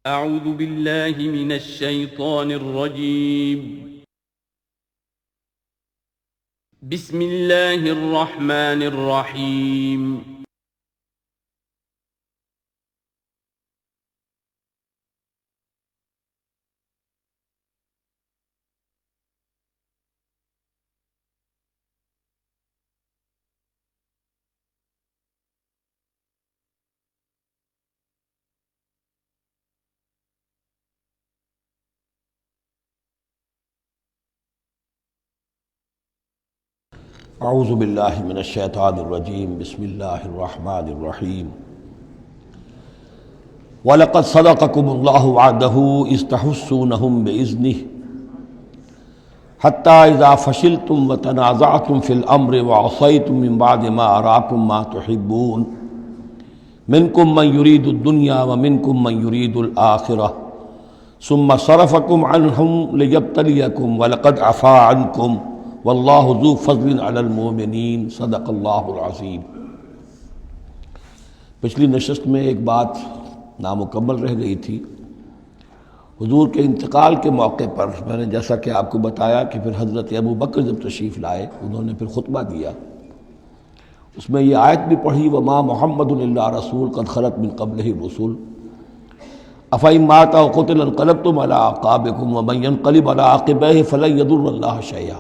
اعوذ باللہ من الشیطان الرجیم بسم اللہ الرحمن الرحیم اعوذ باللہ من الشیطان الرجیم بسم اللہ الرحمن الرحیم وَلَقَدْ صَدَقَكُمُ اللَّهُ وَعْدَهُ إِذْ تَحُسُّونَهُم بِإِذْنِهِ حَتَّى إِذَا فَشِلْتُمْ وَتَنَازَعْتُمْ فِي الْأَمْرِ وَعَصَيْتُمْ مِنْ بَعْدِ مَا أَرَاكُمْ مَا تُحِبُّونَ مِنْكُمْ مَنْ يُرِيدُ الدُّنْيَا وَمِنْكُمْ مَنْ يُرِيدُ الْآخِرَةَ ثُمَّ صَرَفَكُمْ عَنْهُمْ لِيَبْتَلِيَكُمْ وَلَقَدْ عَفَا عَنْكُمْ واللہ ذو فضل علی المؤمنین صدق اللہ العظیم۔ پچھلی نشست میں ایک بات نامکمل رہ گئی تھی۔ حضور کے انتقال کے موقع پر میں نے جیسا کہ آپ کو بتایا کہ پھر حضرت ابو بکر جب تشریف لائے انہوں نے پھر خطبہ دیا، اس میں یہ آیت بھی پڑھی وما محمد الا رسول قد خلت من قبلہ الرسل افإن مات أو قتل انقلبتم على أعقابكم ومن ينقلب على عقبيه فلن يضر الله شيئا۔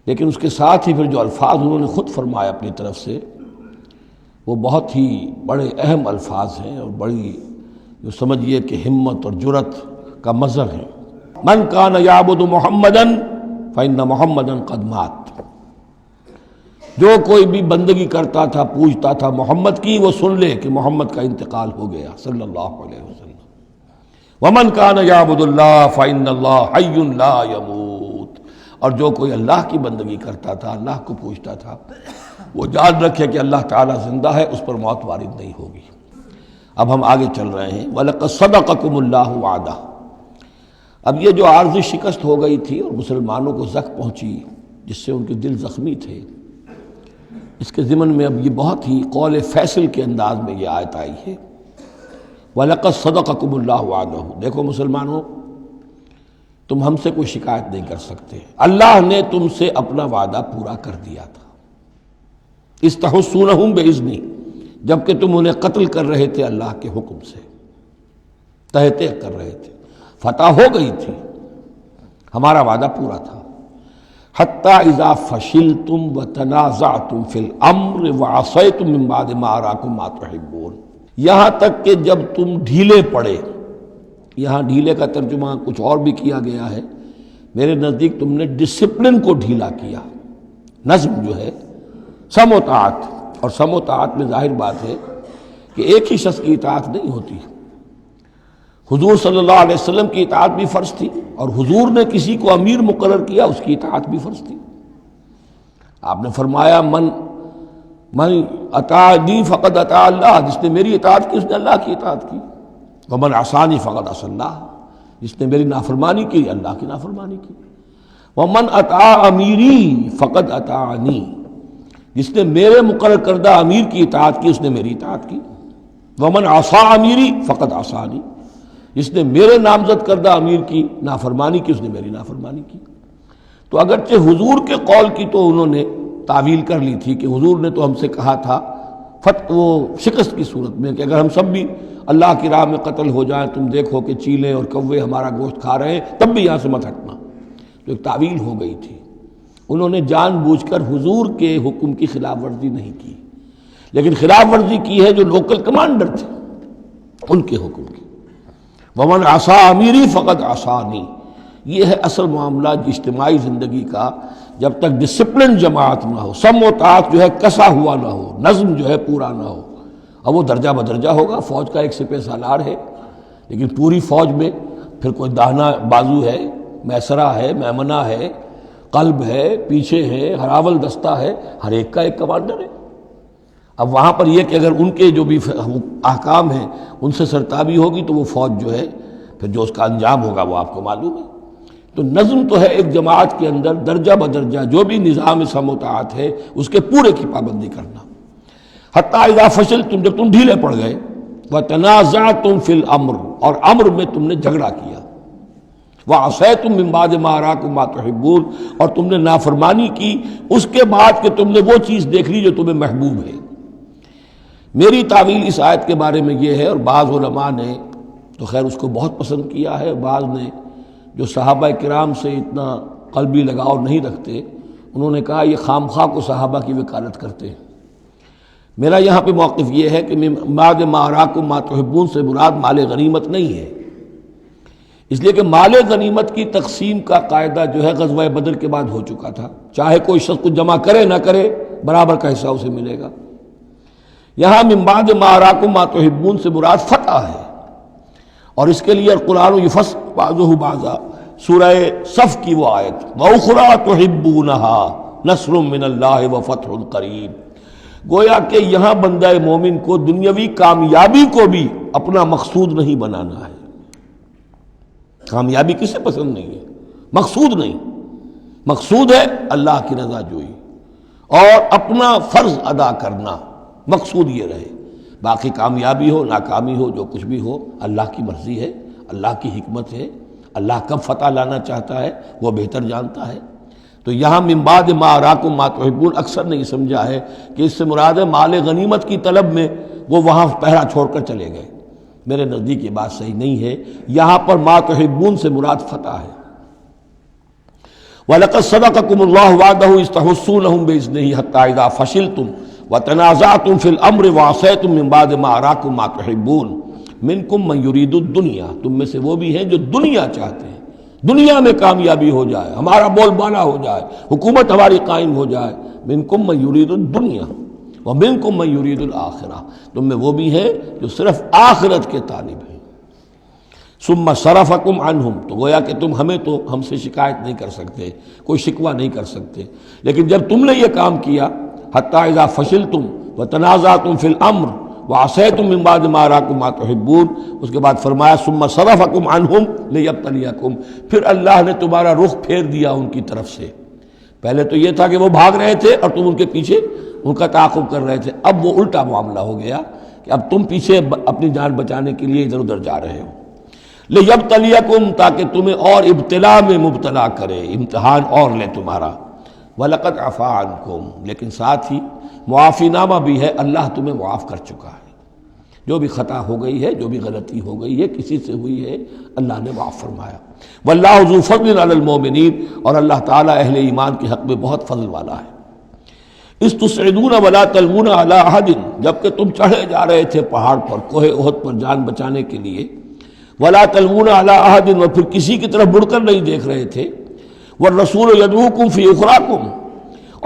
لیکن اس کے ساتھ ہی پھر جو الفاظ انہوں نے خود فرمائے اپنی طرف سے وہ بہت ہی بڑے اہم الفاظ ہیں اور بڑی جو سمجھیے کہ ہمت اور جرت کا مظہر ہے۔ من کان یعبد محمدا فإن محمدا قد مات، جو کوئی بھی بندگی کرتا تھا پوجتا تھا محمد کی وہ سن لے کہ محمد کا انتقال ہو گیا صلی اللہ علیہ وسلم۔ ومن کان یعبد اللہ فإن اللہ حی لا یموت، اور جو کوئی اللہ کی بندگی کرتا تھا اللہ کو پوچھتا تھا وہ جان رکھے کہ اللہ تعالیٰ زندہ ہے، اس پر موت وارد نہیں ہوگی۔ اب ہم آگے چل رہے ہیں وَلَقَدْ صَدَقَكُمُ اللَّهُ وَعْدَهُ۔ اب یہ جو عارضی شکست ہو گئی تھی اور مسلمانوں کو زخم پہنچی جس سے ان کے دل زخمی تھے، اس کے ضمن میں اب یہ بہت ہی قول فیصل کے انداز میں یہ آیت آئی ہے وَلَقَدْ صَدَقَكُمُ اللَّهُ وَعْدَهُ۔ دیکھو مسلمانوں، تم ہم سے کوئی شکایت نہیں کر سکتے، اللہ نے تم سے اپنا وعدہ پورا کر دیا تھا۔ استحسونہم بإذنہ، جبکہ تم انہیں قتل کر رہے تھے اللہ کے حکم سے، تہتے کر رہے تھے، فتح ہو گئی تھی، ہمارا وعدہ پورا تھا۔ حتی اذا فشلتم وتنازعتم فی الامر وعصیتم من بعد ما اراکم ما تحبون، یہاں تک کہ جب تم ڈھیلے پڑے، یہاں ڈھیلے کا ترجمہ کچھ اور بھی کیا گیا ہے، میرے نزدیک تم نے ڈسپلن کو ڈھیلا کیا۔ نظم جو ہے سم و طاعت، اور سم و طاعت میں ظاہر بات ہے کہ ایک ہی شخص کی اطاعت نہیں ہوتی۔ حضور صلی اللہ علیہ وسلم کی اطاعت بھی فرض تھی، اور حضور نے کسی کو امیر مقرر کیا اس کی اطاعت بھی فرض تھی۔ آپ نے فرمایا من اطاعنی فقد اطاع اللہ، جس نے میری اطاعت کی اس نے اللہ کی اطاعت کی۔ ومن عصانی فقد عصى اللہ، جس نے میری نافرمانی کی اللہ کی نافرمانی کی۔ ومن اطاع امیری فقد اطاعنی، جس نے میرے مقرر کردہ امیر کی اطاعت کی اس نے میری اطاعت کی۔ ومن عصى امیری فقد عصانی، جس نے میرے نامزد کردہ امیر کی نافرمانی کی اس نے میری نافرمانی کی۔ تو اگرچہ حضور کے قول کی تو انہوں نے تعویل کر لی تھی کہ حضور نے تو ہم سے کہا تھا وہ شکست کی صورت میں کہ اگر ہم سب بھی اللہ کی راہ میں قتل ہو جائیں، تم دیکھو کہ چیلے اور کوے ہمارا گوشت کھا رہے ہیں، تب بھی یہاں سے مت ہٹنا۔ تو ایک تعویل ہو گئی تھی، انہوں نے جان بوجھ کر حضور کے حکم کی خلاف ورزی نہیں کی، لیکن خلاف ورزی کی ہے جو لوکل کمانڈر تھے ان کے حکم کی۔ ومن عصا امیری فقد عصانی، یہ ہے اصل معاملہ اجتماعی زندگی کا۔ جب تک ڈسپلن جماعت نہ ہو، سم و طاعت جو ہے کسا ہوا نہ ہو، نظم جو ہے پورا نہ ہو، اب وہ درجہ بدرجہ ہوگا۔ فوج کا ایک سپہ سالار ہے، لیکن پوری فوج میں پھر کوئی داہنا بازو ہے، میسرہ ہے، میمنہ ہے، قلب ہے، پیچھے ہے، ہراول دستہ ہے، ہر ایک کا ایک کمانڈر ہے۔ اب وہاں پر یہ کہ اگر ان کے جو بھی احکام ہیں ان سے سرتابی ہوگی تو وہ فوج جو ہے پھر جو اس کا انجام ہوگا وہ آپ کو معلوم ہے۔ تو نظم تو ہے ایک جماعت کے اندر درجہ بدرجہ جو بھی نظام سم و طاعت ہے اس کے پورے کی پابندی کرنا۔ حتیٰ اذا فشلتم، جب تم ڈھیلے پڑ گئے، وَتَنَازَعْتُمْ فِي الْأَمْرِ، اور امر میں تم نے جھگڑا کیا، وَعَصَيْتُمْ مِن بَعْدِ مَا أَرَاكُمْ مَا تُحِبُّونَ، اور تم نے نافرمانی کی اس کے بعد کہ تم نے وہ چیز دیکھ لی جو تمہیں محبوب ہے۔ میری تعویل اس آیت کے بارے میں یہ ہے، اور بعض علماء نے تو خیر اس کو بہت پسند کیا ہے، بعض نے جو صحابہ کرام سے اتنا قلبی لگاؤ نہیں رکھتے انہوں نے کہا یہ خام خواہ کو صحابہ کی وکالت کرتے ہیں۔ میرا یہاں پہ موقف یہ ہے کہ بعد ما اراکم ما تحبون سے مراد مال غنیمت نہیں ہے، اس لیے کہ مال غنیمت کی تقسیم کا قاعدہ جو ہے غزوہ بدر کے بعد ہو چکا تھا، چاہے کوئی شخص کچھ جمع کرے نہ کرے برابر کا حصہ اسے ملے گا۔ یہاں من بعد ما اراکم ما تحبون سے مراد فتح ہے، اور اس کے لیے قرآن یفصل بعضہ بعضا، سورہ صف کی وہ آیت وَأُخْرَىٰ تُحِبُّونَهَا نَصْرٌ مِّنَ اللَّهِ وَفَتْحٌ قَرِیب، گویا کہ یہاں بندہ مومن کو دنیاوی کامیابی کو بھی اپنا مقصود نہیں بنانا ہے۔ کامیابی کسے پسند نہیں ہے؟ مقصود نہیں، مقصود ہے اللہ کی رضا جوئی اور اپنا فرض ادا کرنا، مقصود یہ رہے، باقی کامیابی ہو ناکامی ہو جو کچھ بھی ہو اللہ کی مرضی ہے، اللہ کی حکمت ہے، اللہ کب فتح لانا چاہتا ہے وہ بہتر جانتا ہے۔ تو یہاں من بعد ما اراکم ما تحبون اکثر نے یہ سمجھا ہے کہ اس سے مراد ہے مال غنیمت کی طلب میں وہ وہاں پہرا چھوڑ کر چلے گئے، میرے نزدیک یہ بات صحیح نہیں ہے، یہاں پر ما تحبون سے مراد فتح ہے۔ وَلَقَدْ صَدَقَكُمُ اللَّهُ وَعْدَهُ إِذْ تَحُسُّونَهُم بِإِذْنِهِ حَتَّىٰ إِذَا فَشِلْتُمْ وَتَنَازَعْتُمْ فِي الْأَمْرِ وَعَصَيْتُم مِّن بَعْدِ مَا أَرَاكُم مَّا تُحِبُّونَ مِنكُم مَّن يُرِيدُ الدُّنْيَا، تم میں سے وہ بھی ہیں جو دنیا چاہتے ہیں، دنیا میں کامیابی ہو جائے، ہمارا بول بالا ہو جائے، حکومت ہماری قائم ہو جائے۔ منکم من یرید الدنیا ومنکم من یرید الآخرہ، تم میں وہ بھی ہیں جو صرف آخرت کے طالب ہیں۔ ثم صرفکم عنہم، تو گویا کہ تم ہم سے شکایت نہیں کر سکتے، کوئی شکوہ نہیں کر سکتے، لیکن جب تم نے یہ کام کیا حتی اذا فشلتم وتنازعتم فی الامر وعصیتم من بعد ما اراکم ما تحبون، اس کے بعد فرمایا ثم صرفکم عنہم لیبتلیکم، پھر اللہ نے تمہارا رخ پھیر دیا ان کی طرف سے۔ پہلے تو یہ تھا کہ وہ بھاگ رہے تھے اور تم ان کے پیچھے ان کا تعاقب کر رہے تھے، اب وہ الٹا معاملہ ہو گیا کہ اب تم پیچھے اپنی جان بچانے کے لیے ادھر ادھر جا رہے ہو۔ لیبتلیکم، تاکہ تمہیں اور ابتلا میں مبتلا کرے، امتحان اور لے تمہارا۔ وَلَقَدْ عَفَا عَنْكُمْ، لیکن ساتھ ہی معافی نامہ بھی ہے، اللہ تمہیں معاف کر چکا ہے، جو بھی خطا ہو گئی ہے، جو بھی غلطی ہو گئی ہے، کسی سے ہوئی ہے، اللہ نے معاف فرمایا۔ وَاللَّهُ ذُو فَضْلٍ عَلَى الْمُؤْمِنِينَ، اور اللہ تعالیٰ اہل ایمان کے حق میں بہت فضل والا ہے۔ اِذْ تُصْعِدُونَ وَلَا تَلْوُونَ عَلَىٰ أَحَدٍ، جبکہ تم چڑھے جا رہے تھے پہاڑ پر، کوہ احد پر جان بچانے کے لیے، وَلَا تَلْوُونَ عَلَىٰ أَحَدٍ، اور پھر کسی کی طرف مڑ کر نہیں دیکھ رہے تھے، وَالرَّسُولُ يَدْعُوكُمْ فِي أُخْرَاكُمْ،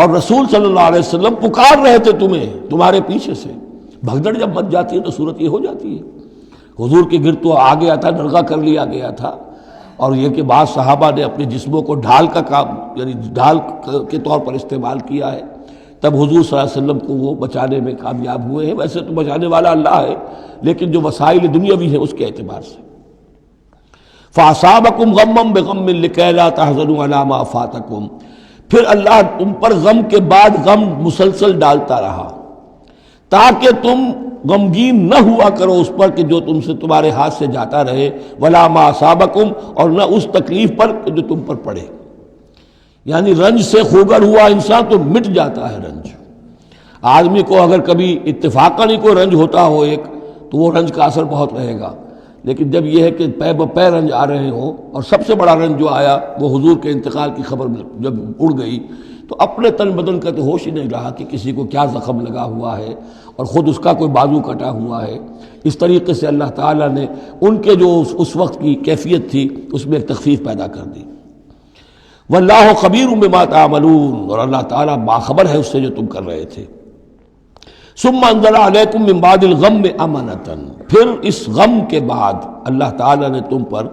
اور رسول صلی اللہ علیہ وسلم پکار رہے تھے تمہیں تمہارے پیچھے سے۔ بھگدڑ جب مچ جاتی ہے تو صورت یہ ہو جاتی ہے۔ حضور کے گرد تو آ گیا تھا، نرغہ کر لیا گیا تھا، اور یہ کہ بعض صحابہ نے اپنے جسموں کو ڈھال کا کام یعنی ڈھال کے طور پر استعمال کیا ہے، تب حضور صلی اللہ علیہ وسلم کو وہ بچانے میں کامیاب ہوئے ہیں۔ ویسے تو بچانے والا اللہ ہے، لیکن جو وسائل دنیاوی ہیں اس کے اعتبار سے۔ فَأَصَابَكُمْ غَمًّا بِغَمٍّ لِكَيْ لَا تَحْزَنُوا عَلَىٰ مَا فَاتَكُمْ، پھر اللہ تم پر غم کے بعد غم مسلسل ڈالتا رہا تاکہ تم غمگین نہ ہوا کرو اس پر کہ جو تم سے تمہارے ہاتھ سے جاتا رہے، وَلَا مَا أَصَابَكُمْ، اور نہ اس تکلیف پر جو تم پر پڑے۔ یعنی رنج سے خوگر ہوا انسان تو مٹ جاتا ہے رنج۔ آدمی کو اگر کبھی اتفاقاً ہی کوئی رنج ہوتا ہو ایک تو وہ رنج کا اثر بہت رہے گا، لیکن جب یہ ہے کہ پے بپے رنج آ رہے ہوں، اور سب سے بڑا رنج جو آیا وہ حضور کے انتقال کی خبر جب اڑ گئی تو اپنے تن بدن کا تو ہوش ہی نہیں رہا کہ کسی کو کیا زخم لگا ہوا ہے اور خود اس کا کوئی بازو کٹا ہوا ہے۔ اس طریقے سے اللہ تعالیٰ نے ان کے جو اس وقت کی کیفیت تھی اس میں ایک تخفیف پیدا کر دی۔ واللہ خبیر بما تعملون، اور اللہ تعالیٰ باخبر ہے اس سے جو تم کر رہے تھے۔ ثم انزل علیکم من بعد الغم امنۃ، پھر اس غم کے بعد اللہ تعالیٰ نے تم پر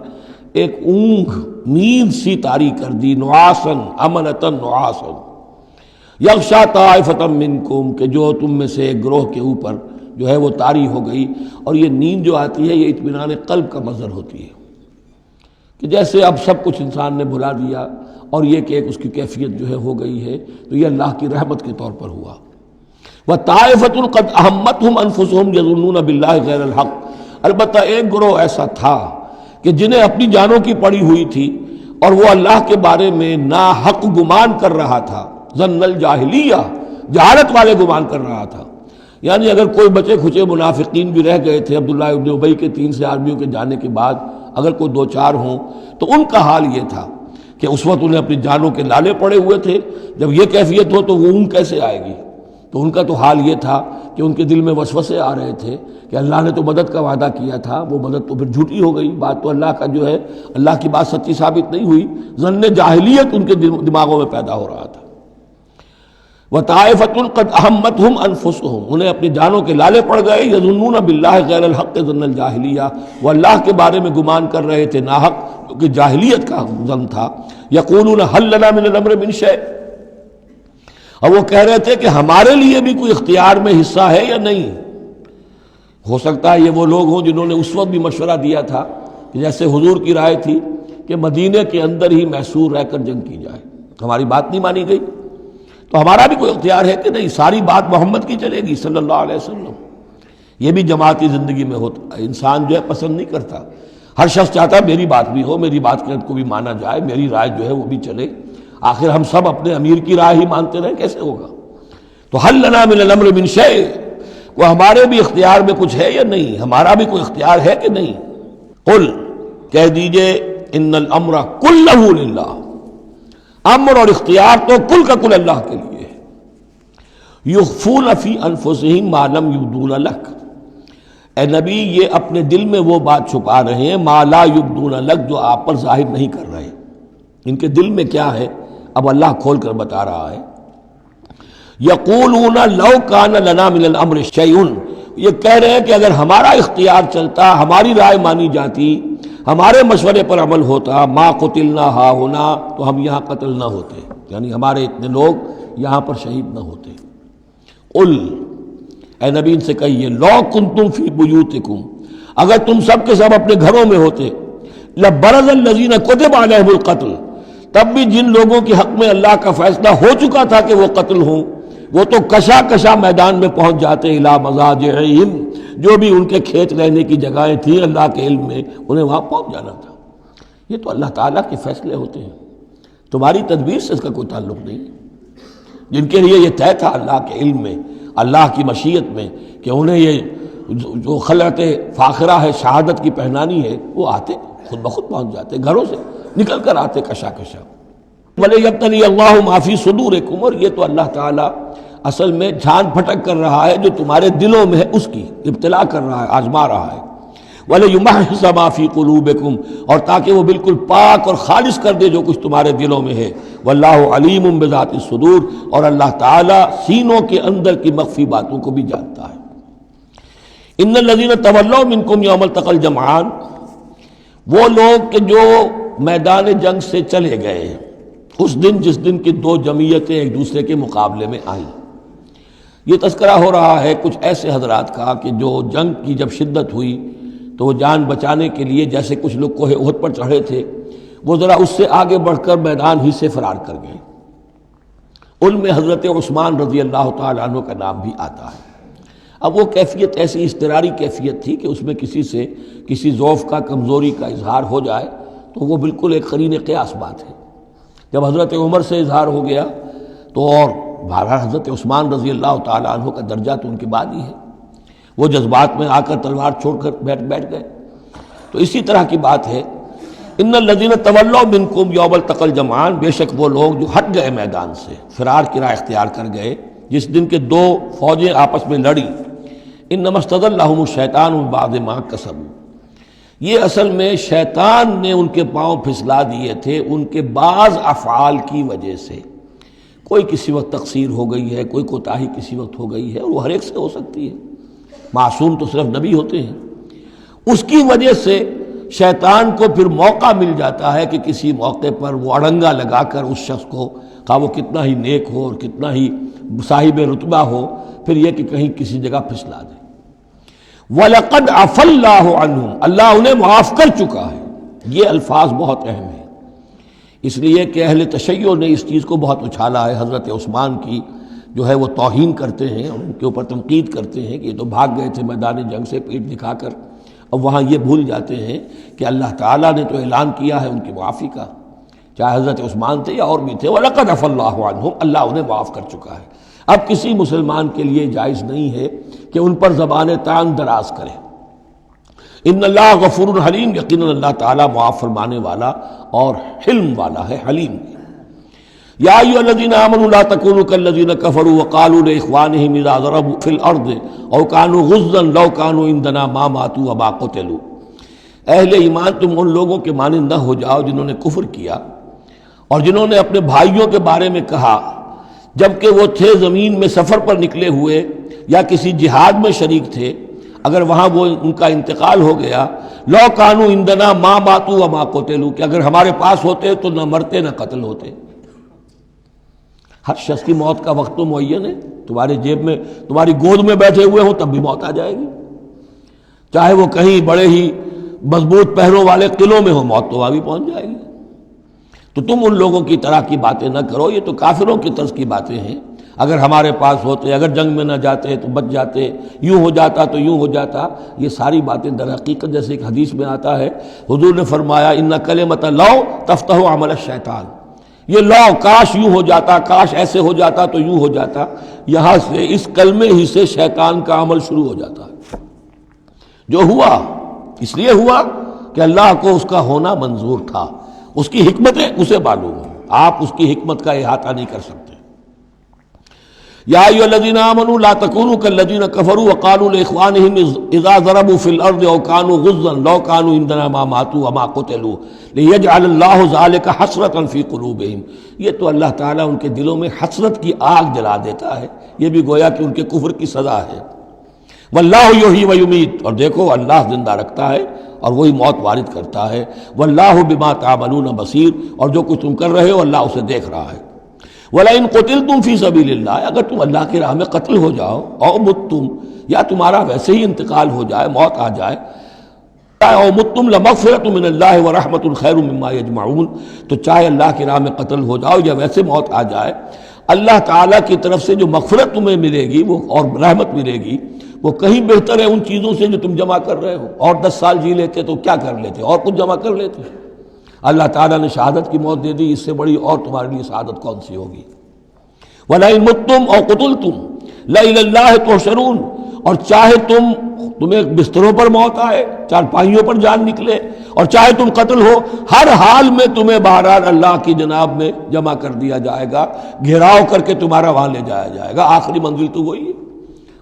ایک اونگ نیند سی طاری کر دی، نعاسن امنۃ نعاسن یغشا طائفۃ منکم، کہ جو تم میں سے ایک گروہ کے اوپر جو ہے وہ طاری ہو گئی۔ اور یہ نیند جو آتی ہے یہ اطمینان قلب کا مظہر ہوتی ہے، کہ جیسے اب سب کچھ انسان نے بھلا دیا اور یہ کہ ایک اس کی کیفیت جو ہے ہو گئی ہے، تو یہ اللہ کی رحمت کے طور پر ہوا۔ وَطَائِفَةٌ قَدْ أَهَمَّتْهُمْ أَنفُسُهُمْ يَظُنُّونَ بِاللَّهِ غَيْرَ الْحَقِّ، البتہ ایک گروہ ایسا تھا کہ جنہیں اپنی جانوں کی پڑی ہوئی تھی اور وہ اللہ کے بارے میں ناحق گمان کر رہا تھا، ظن الجاہلیہ، جہالت والے گمان کر رہا تھا۔ یعنی اگر کوئی بچے کھچے منافقین بھی رہ گئے تھے عبداللہ ابن ابی کے 3 سے آدمیوں کے جانے کے بعد، اگر کوئی 2-4 ہوں تو ان کا حال یہ تھا کہ اس وقت انہیں اپنی جانوں کے لالے پڑے ہوئے تھے، جب یہ کیفیت ہو تو وہ اون کیسے آئے گی؟ تو ان کا تو حال یہ تھا کہ ان کے دل میں وسوسے آ رہے تھے کہ اللہ نے تو مدد کا وعدہ کیا تھا، وہ مدد تو پھر جھوٹی ہو گئی، بات تو اللہ کا جو ہے اللہ کی بات سچی ثابت نہیں ہوئی۔ ظن جاہلیت ان کے دماغوں میں پیدا ہو رہا تھا۔ وَطَائِفَةٌ قَدْ أَهَمَّتْهُمْ أَنفُسُهُمْ، انہیں اپنی جانوں کے لالے پڑ گئے، يَظُنُّونَ بِاللَّهِ غَيْرَ الْحَقِّ ظَنَّ الْجَاهِلِيَّةِ، وہ اللہ کے بارے میں گمان کر رہے تھے ناحق، کہ جاہلیت کا ظن تھا۔ يَقُولُونَ هَلْ لَنَا مِنَ الْأَمْرِ مِنْ شَيْءٍ، اور وہ کہہ رہے تھے کہ ہمارے لیے بھی کوئی اختیار میں حصہ ہے یا نہیں۔ ہو سکتا ہے یہ وہ لوگ ہوں جنہوں نے اس وقت بھی مشورہ دیا تھا کہ جیسے حضور کی رائے تھی کہ مدینے کے اندر ہی محصور رہ کر جنگ کی جائے، ہماری بات نہیں مانی گئی تو ہمارا بھی کوئی اختیار ہے کہ نہیں، ساری بات محمد کی چلے گی صلی اللہ علیہ وسلم۔ یہ بھی جماعتی زندگی میں ہوتا ہے، انسان جو ہے پسند نہیں کرتا، ہر شخص چاہتا ہے میری بات بھی ہو، میری بات کو بھی مانا جائے، میری رائے جو ہے وہ بھی چلے۔ آخر ہم سب اپنے امیر کی رائے ہی مانتے رہیں، کیسے ہوگا؟ تو حل لنا من الامر من شیء، وہ ہمارے بھی اختیار میں کچھ ہے یا نہیں، ہمارا بھی کوئی اختیار ہے کہ نہیں؟ قل، کہہ دیجئے، ان الامر کلہ للہ، امر اور اختیار تو کل کا کل اللہ کے لیے ہے۔ یخفون فی انفسہم ما لم یبدون لک، اے نبی یہ اپنے دل میں وہ بات چھپا رہے ہیں ما لا یبدون لک، جو آپ پر ظاہر نہیں کر رہے، ان کے دل میں کیا ہے اب اللہ کھول کر بتا رہا ہے۔ یقولون لو کان لنا من الامر شیء، یہ کہہ رہے ہیں کہ اگر ہمارا اختیار چلتا، ہماری رائے مانی جاتی، ہمارے مشورے پر عمل ہوتا، ما قتلنا ہاہنا، تو ہم یہاں قتل نہ ہوتے، یعنی ہمارے اتنے لوگ یہاں پر شہید نہ ہوتے۔ قل، اے نبی ان سے کہیے، لو کنتم فی بیوتکم، اگر تم سب کے سب اپنے گھروں میں ہوتے، لبرز الذین کتب علیہم القتل، تب بھی جن لوگوں کے حق میں اللہ کا فیصلہ ہو چکا تھا کہ وہ قتل ہوں، وہ تو کشا کشا میدان میں پہنچ جاتے، الی مضاجعہم، جو بھی ان کے کھیت رہنے کی جگہیں تھیں اللہ کے علم میں، انہیں وہاں پہنچ جانا تھا۔ یہ تو اللہ تعالیٰ کے فیصلے ہوتے ہیں، تمہاری تدبیر سے اس کا کوئی تعلق نہیں۔ جن کے لیے یہ طے تھا اللہ کے علم میں، اللہ کی مشیت میں، کہ انہیں یہ جو خلعت فاخرہ ہے، شہادت کی پہنانی ہے، وہ آتے خود بخود پہنچ جاتے، گھروں سے نکل کر آتے کشا کشا۔ وَلِيَبْتَلِيَ اللَّهُ مَا فِي صُدُورِكُمْ، اور یہ تو اللہ تعالیٰ اصل میں جھان پھٹک کر رہا ہے جو تمہارے دلوں میں ہے، اس کی ابتلا کر رہا ہے، آزما رہا ہے۔ وَلِيُمَحِّصَ مَا فِي قُلُوبِكُمْ، اور تاکہ وہ بالکل پاک اور خالص کر دے جو کچھ تمہارے دلوں میں ہے۔ وَاللَّهُ عَلِيمٌ بِذَاتِ الصُّدُورِ، اور اللہ تعالیٰ سینوں کے اندر کی مخفی باتوں کو بھی جانتا ہے۔ ان الذین تولوا منکم یوم التقى الجمعان، وہ لوگ کہ جو میدان جنگ سے چلے گئے اس دن جس دن کی دو جمعیتیں ایک دوسرے کے مقابلے میں آئیں۔ یہ تذکرہ ہو رہا ہے کچھ ایسے حضرات کا کہ جو جنگ کی جب شدت ہوئی تو وہ جان بچانے کے لیے، جیسے کچھ لوگ کوہ احد پر چڑھے تھے، وہ ذرا اس سے آگے بڑھ کر میدان ہی سے فرار کر گئے۔ ان میں حضرت عثمان رضی اللہ تعالیٰ عنہ کا نام بھی آتا ہے۔ اب وہ کیفیت ایسی اضطراری کیفیت تھی کہ اس میں کسی سے کسی ضعف کا، کمزوری کا اظہار ہو جائے تو وہ بالکل ایک قرین قیاس بات ہے۔ جب حضرت عمر سے اظہار ہو گیا تو اور بہرحال حضرت عثمان رضی اللہ تعالیٰ عنہ کا درجہ تو ان کے بعد ہی ہے، وہ جذبات میں آ کر تلوار چھوڑ کر بیٹھ گئے۔ تو اسی طرح کی بات ہے، ان الذین تولوا منکم یوم التقى الجمعان، بے شک وہ لوگ جو ہٹ گئے میدان سے، فرار کی راہ اختیار کر گئے جس دن کے دو فوجیں آپس میں لڑی۔ انما استزلهم الشیطان بعد ما کسبوا، یہ اصل میں شیطان نے ان کے پاؤں پھسلا دیے تھے ان کے بعض افعال کی وجہ سے۔ کوئی کسی وقت تقصیر ہو گئی ہے، کوئی کوتاہی کسی وقت ہو گئی ہے، اور وہ ہر ایک سے ہو سکتی ہے، معصوم تو صرف نبی ہوتے ہیں۔ اس کی وجہ سے شیطان کو پھر موقع مل جاتا ہے کہ کسی موقع پر وہ اڑنگا لگا کر اس شخص کو، خواہ وہ کتنا ہی نیک ہو اور کتنا ہی صاحب رتبہ ہو، پھر یہ کہ کہیں کسی جگہ پھسلا دے۔ وَلَقَدْ عَفَا اللَّهُ عَنْهُمْ، اللہ انہیں معاف کر چکا ہے۔ یہ الفاظ بہت اہم ہیں، اس لیے کہ اہل تشیع نے اس چیز کو بہت اچھالا ہے، حضرت عثمان کی جو ہے وہ توہین کرتے ہیں اور ان کے اوپر تنقید کرتے ہیں کہ یہ تو بھاگ گئے تھے میدان جنگ سے پیٹھ دکھا کر، اب وہاں یہ بھول جاتے ہیں کہ اللہ تعالیٰ نے تو اعلان کیا ہے ان کی معافی کا، چاہے حضرت عثمان تھے یا اور بھی تھے، وَلَقَدْ عَفَا اللَّهُ عَنْهُمْ، اللہ انہیں معاف کر چکا ہے۔ اب کسی مسلمان کے لیے جائز نہیں ہے کہ ان پر زبان تانگ دراز کرے۔ ان اللہ غفور حلیم، یقیناً اللہ تعالیٰ معاف فرمانے والا اور حلم والا ہے، حلیم۔ یا ایھا الذین آمنوا لا تکونوا کالذین کفروا وقالوا لاخوانہم اذا ضربوا فی الارض او کانوا غزا لو کانوا عندنا ما ماتوا وما قتلوا، اہل ایمان تم ان لوگوں کے مانند نہ ہو جاؤ جنہوں نے کفر کیا اور جنہوں نے اپنے بھائیوں کے بارے میں کہا جبکہ وہ تھے زمین میں سفر پر نکلے ہوئے یا کسی جہاد میں شریک تھے، اگر وہاں وہ ان کا انتقال ہو گیا، لو کانوا عندنا ما ماتوا وما قتلوا، کہ اگر ہمارے پاس ہوتے تو نہ مرتے نہ قتل ہوتے۔ ہر شخص کی موت کا وقت تو معین ہے، تمہارے جیب میں تمہاری گود میں بیٹھے ہوئے ہوں تب بھی موت آ جائے گی، چاہے وہ کہیں بڑے ہی مضبوط پہروں والے قلعوں میں ہو، موت تو وہاں بھی پہنچ جائے گی۔ تو تم ان لوگوں کی طرح کی باتیں نہ کرو، یہ تو کافروں کی طرز کی باتیں ہیں، اگر ہمارے پاس ہوتے، اگر جنگ میں نہ جاتے تو بچ جاتے، یوں ہو جاتا تو یوں ہو جاتا، یہ ساری باتیں در حقیقت جیسے ایک حدیث میں آتا ہے، حضور نے فرمایا ان کلمۃ لو تفتح عمل الشیطان، یہ لو کاش یوں ہو جاتا، کاش ایسے ہو جاتا تو یوں ہو جاتا، یہاں سے اس کلمے ہی سے شیطان کا عمل شروع ہو جاتا ہے۔ جو ہوا اس لیے ہوا کہ اللہ کو اس کا ہونا منظور تھا، اس کی حکمتیں اسے معلوم ہیں، آپ اس کی حکمت کا احاطہ نہیں کر سکتے۔ یا ایھا الذین آمنوا لا تکونوا کالذین کفروا وقالوا لاخوانہم اذا ضربوا فی الارض او کانوا غزا لو کانوا عندنا ما ماتوا وما قتلوا لیجعل اللہ ذلک حسرۃ فی قلوبہم، یہ تو اللہ تعالیٰ ان کے دلوں میں حسرت کی آگ جلا دیتا ہے، یہ بھی گویا کہ ان کے کفر کی سزا ہے۔ واللہ یحیی ویمیت، اور دیکھو اللہ زندہ رکھتا ہے اور وہی موت وارد کرتا ہے۔ واللہ بما تعملون بصیر، اور جو کچھ تم کر رہے ہو اللہ اسے دیکھ رہا ہے۔ وَلَئِن قُتِلْتُمْ فِي سَبِيلِ اللَّهِ، اگر تم اللہ کی راہ میں قتل ہو جاؤ، او متم، یا تمہارا ویسے ہی انتقال ہو جائے، موت آ جائے، او متم لمغفرۃ من اللہ ورحمۃ خیر مما یجمعون، تو چاہے اللہ کی راہ میں قتل ہو جاؤ یا ویسے موت آ جائے، اللہ تعالیٰ کی طرف سے جو مغفرت تمہیں ملے گی وہ اور رحمت ملے گی وہ کہیں بہتر ہے ان چیزوں سے جو تم جمع کر رہے ہو۔ اور 10 سال جی لیتے تو کیا کر لیتے، اور کچھ جمع کر لیتے۔ اللہ تعالیٰ نے شہادت کی موت دے دی، اس سے بڑی اور تمہارے لیے شہادت کون سی ہوگی۔ وَلَئِن مُتُّمْ أَوْ قُتِلْتُمْ لَإِلَى اللَّهِ تُحْشَرُونَ، اور چاہے تمہیں بستروں پر موت آئے، چارپائیوں پر جان نکلے، اور چاہے تم قتل ہو، ہر حال میں تمہیں بہرحال اللہ کی جناب میں جمع کر دیا جائے گا، گھیراؤ کر کے تمہارا وہاں لے جایا جائے گا، آخری منزل تو وہی ہے۔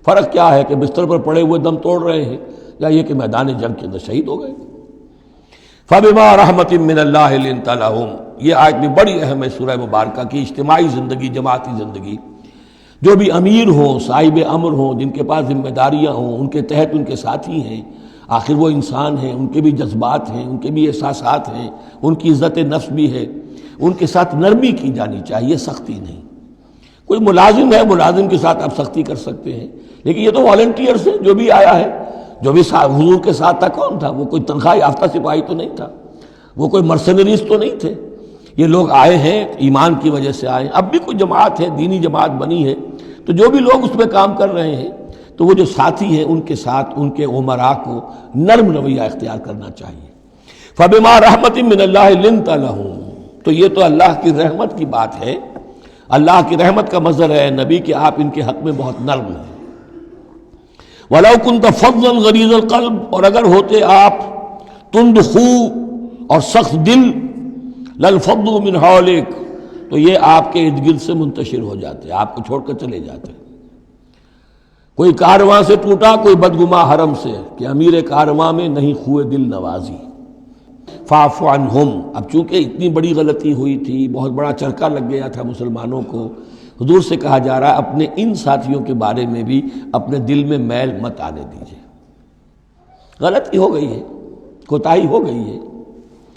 فرق کیا ہے کہ بستر پر پڑے ہوئے دم توڑ رہے ہیں یا یہ کہ میدان جنگ کے اندر شہید ہو گئے۔ فَبِمَا رَحْمَةٍ مِّنَ اللَّهِ لِنتَ لَهُمْ، یہ آیت بھی بڑی اہم ہے سورہ مبارکہ کی، اجتماعی زندگی، جماعتی زندگی، جو بھی امیر ہوں، صاحب امر ہوں، جن کے پاس ذمہ داریاں ہوں، ان کے تحت ان کے ساتھی ہیں، آخر وہ انسان ہیں، ان کے بھی جذبات ہیں، ان کے بھی احساسات ہیں، ان کی عزت نفس بھی ہے، ان کے ساتھ نرمی کی جانی چاہیے، سختی نہیں۔ کوئی ملازم ہے، ملازم کے ساتھ آپ سختی کر سکتے ہیں، لیکن یہ تو والنٹیئرز ہیں، جو بھی آیا ہے، جو بھی حضور کے ساتھ تھا کون تھا؟ وہ کوئی تنخواہ یافتہ سپاہی تو نہیں تھا، وہ کوئی مرسنریز تو نہیں تھے، یہ لوگ آئے ہیں ایمان کی وجہ سے آئے ہیں۔ اب بھی کوئی جماعت ہے، دینی جماعت بنی ہے، تو جو بھی لوگ اس میں کام کر رہے ہیں تو وہ جو ساتھی ہیں ان کے ساتھ ان کے امراء کو نرم رویہ اختیار کرنا چاہیے۔ فَبِمَا رَحْمَةٍ مِّنَ اللَّهِ لِنتَ لَهُمْ، تو یہ تو اللہ کی رحمت کی بات ہے، اللہ کی رحمت کا مظہر ہے نبی کہ آپ ان کے حق میں بہت نرم ہیں۔ وَلَوْ كُنْتَ فَظًّا غَلِيظَ الْقَلْبِ، اور اگر ہوتے آپ تند خو اور سخت دل، لَانفَضُّوا مِنْ حَوْلِكَ، تو یہ آپ کے ارد گرد سے منتشر ہو جاتے، آپ کو چھوڑ کر چلے جاتے۔ کوئی کارواں سے ٹوٹا، کوئی بدگماں حرم سے، کہ امیر کارواں میں نہیں خوئے دل نوازی۔ فاعف عنہم، اب چونکہ اتنی بڑی غلطی ہوئی تھی، بہت بڑا چرکا لگ گیا تھا مسلمانوں کو، حضور سے کہا جا رہا ہے اپنے ان ساتھیوں کے بارے میں بھی اپنے دل میں میل مت آنے دیجیے۔ غلطی ہو گئی ہے، کوتاہی ہو گئی ہے،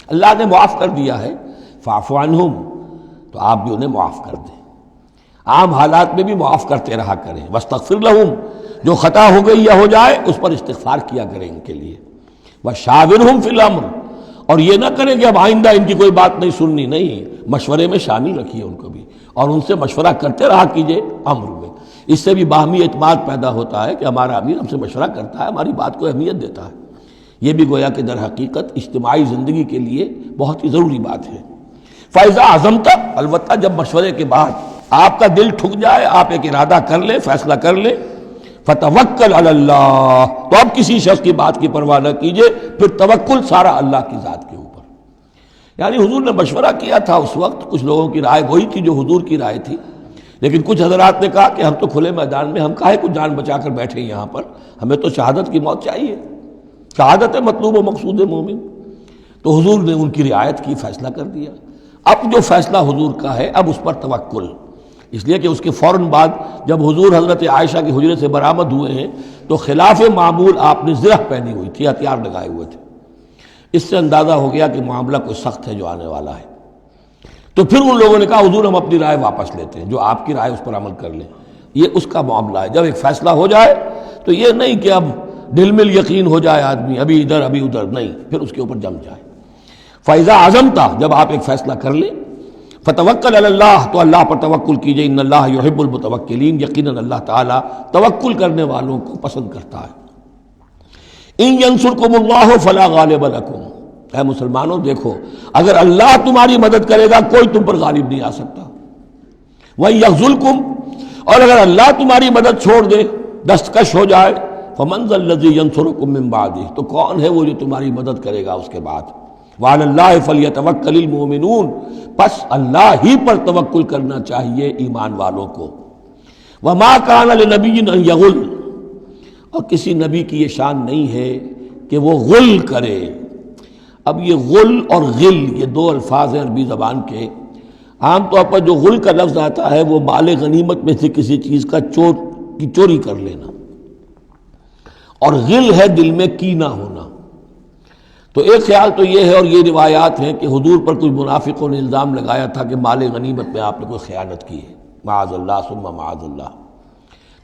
اللہ نے معاف کر دیا ہے، فاعف عنہم، تو آپ بھی انہیں معاف کر دیں، عام حالات میں بھی معاف کرتے رہا کریں۔ واستغفر لہم، جو خطا ہو گئی یا ہو جائے اس پر استغفار کیا کریں ان کے لیے۔ وشاورہم فی الامر، اور یہ نہ کریں کہ اب آئندہ ان کی کوئی بات نہیں سننی، نہیں، مشورے میں شامل رکھیے ان کو بھی، اور ان سے مشورہ کرتے رہا کیجئے امر میں۔ اس سے بھی باہمی اعتماد پیدا ہوتا ہے کہ ہمارا امیر ہم سے مشورہ کرتا ہے، ہماری بات کو اہمیت دیتا ہے۔ یہ بھی گویا کہ در حقیقت اجتماعی زندگی کے لیے بہت ہی ضروری بات ہے۔ فَإِذَا عَزَمْتَ، البتہ جب مشورے کے بعد آپ کا دل ٹھک جائے، آپ ایک ارادہ کر لیں، فیصلہ کر لیں، فَتَوَكَّلْ عَلَى اللَّهِ، تو اب کسی شخص کی بات کی پرواہ نہ کیجیے، پھر توکل سارا اللہ کی ذات کے اوپر۔ یعنی حضور نے مشورہ کیا تھا اس وقت، کچھ لوگوں کی رائے وہی تھی جو حضور کی رائے تھی، لیکن کچھ حضرات نے کہا کہ ہم تو کھلے میدان میں، ہم کاہے کو جان بچا کر بیٹھے یہاں پر، ہمیں تو شہادت کی موت چاہیے، شہادت مطلوب و مقصود مومن۔ تو حضور نے ان کی رعایت کی، فیصلہ کر دیا۔ اب جو فیصلہ حضور کا ہے اب اس پر توکل، اس لیے کہ اس کے فوراً بعد جب حضور حضرت عائشہ کے حجرے سے برآمد ہوئے ہیں تو خلاف معمول آپ نے زرہ پہنی ہوئی تھی، ہتھیار لگائے ہوئے تھے، اس سے اندازہ ہو گیا کہ معاملہ کوئی سخت ہے جو آنے والا ہے۔ تو پھر ان لوگوں نے کہا حضور ہم اپنی رائے واپس لیتے ہیں، جو آپ کی رائے اس پر عمل کر لیں، یہ اس کا معاملہ ہے۔ جب ایک فیصلہ ہو جائے تو یہ نہیں کہ اب دل مل یقین ہو جائے آدمی، ابھی ادھر ابھی ادھر، نہیں، پھر اس کے اوپر جم جائے۔ فَإِذَا عَزَمْتَ، جب آپ ایک فیصلہ کر لیں، فَتَوَكَّلْ عَلَى اللَّهِ، تو اللہ پر توکل کیجئے، ان اللہ یحب المتوکلین، یقیناً اللہ تعالیٰ توکل کرنے والوں کو پسند کرتا ہے۔ ان ینصرکم اللہ فلا غالب لکم، اے مسلمانوں دیکھو، اگر اللہ تمہاری مدد کرے گا کوئی تم پر غالب نہیں آ سکتا۔ وَإِن یخذلکم، اور اگر اللہ تمہاری مدد چھوڑ دے، دستکش ہو جائے، فمن ذا الذی ینصرکم من بعدہ، تو کون ہے وہ جو تمہاری مدد کرے گا اس کے بعد۔ وعلی اللہ فلیتوکل المؤمنون، پس اللہ ہی پر توکل کرنا چاہیے ایمان والوں کو۔ وما کان لنبی ان یغل، اور کسی نبی کی یہ شان نہیں ہے کہ وہ غل کرے۔ اب یہ غل اور غل یہ دو الفاظ ہیں عربی زبان کے، عام طور پر جو غل کا لفظ آتا ہے وہ مال غنیمت میں سے کسی چیز کا چوری کر لینا، اور غل ہے دل میں کینہ ہونا۔ تو ایک خیال تو یہ ہے، اور یہ روایات ہیں کہ حضور پر کچھ منافقوں نے الزام لگایا تھا کہ مال غنیمت میں آپ نے کوئی خیانت کی ہے، معاذ اللہ ثم معاذ اللہ۔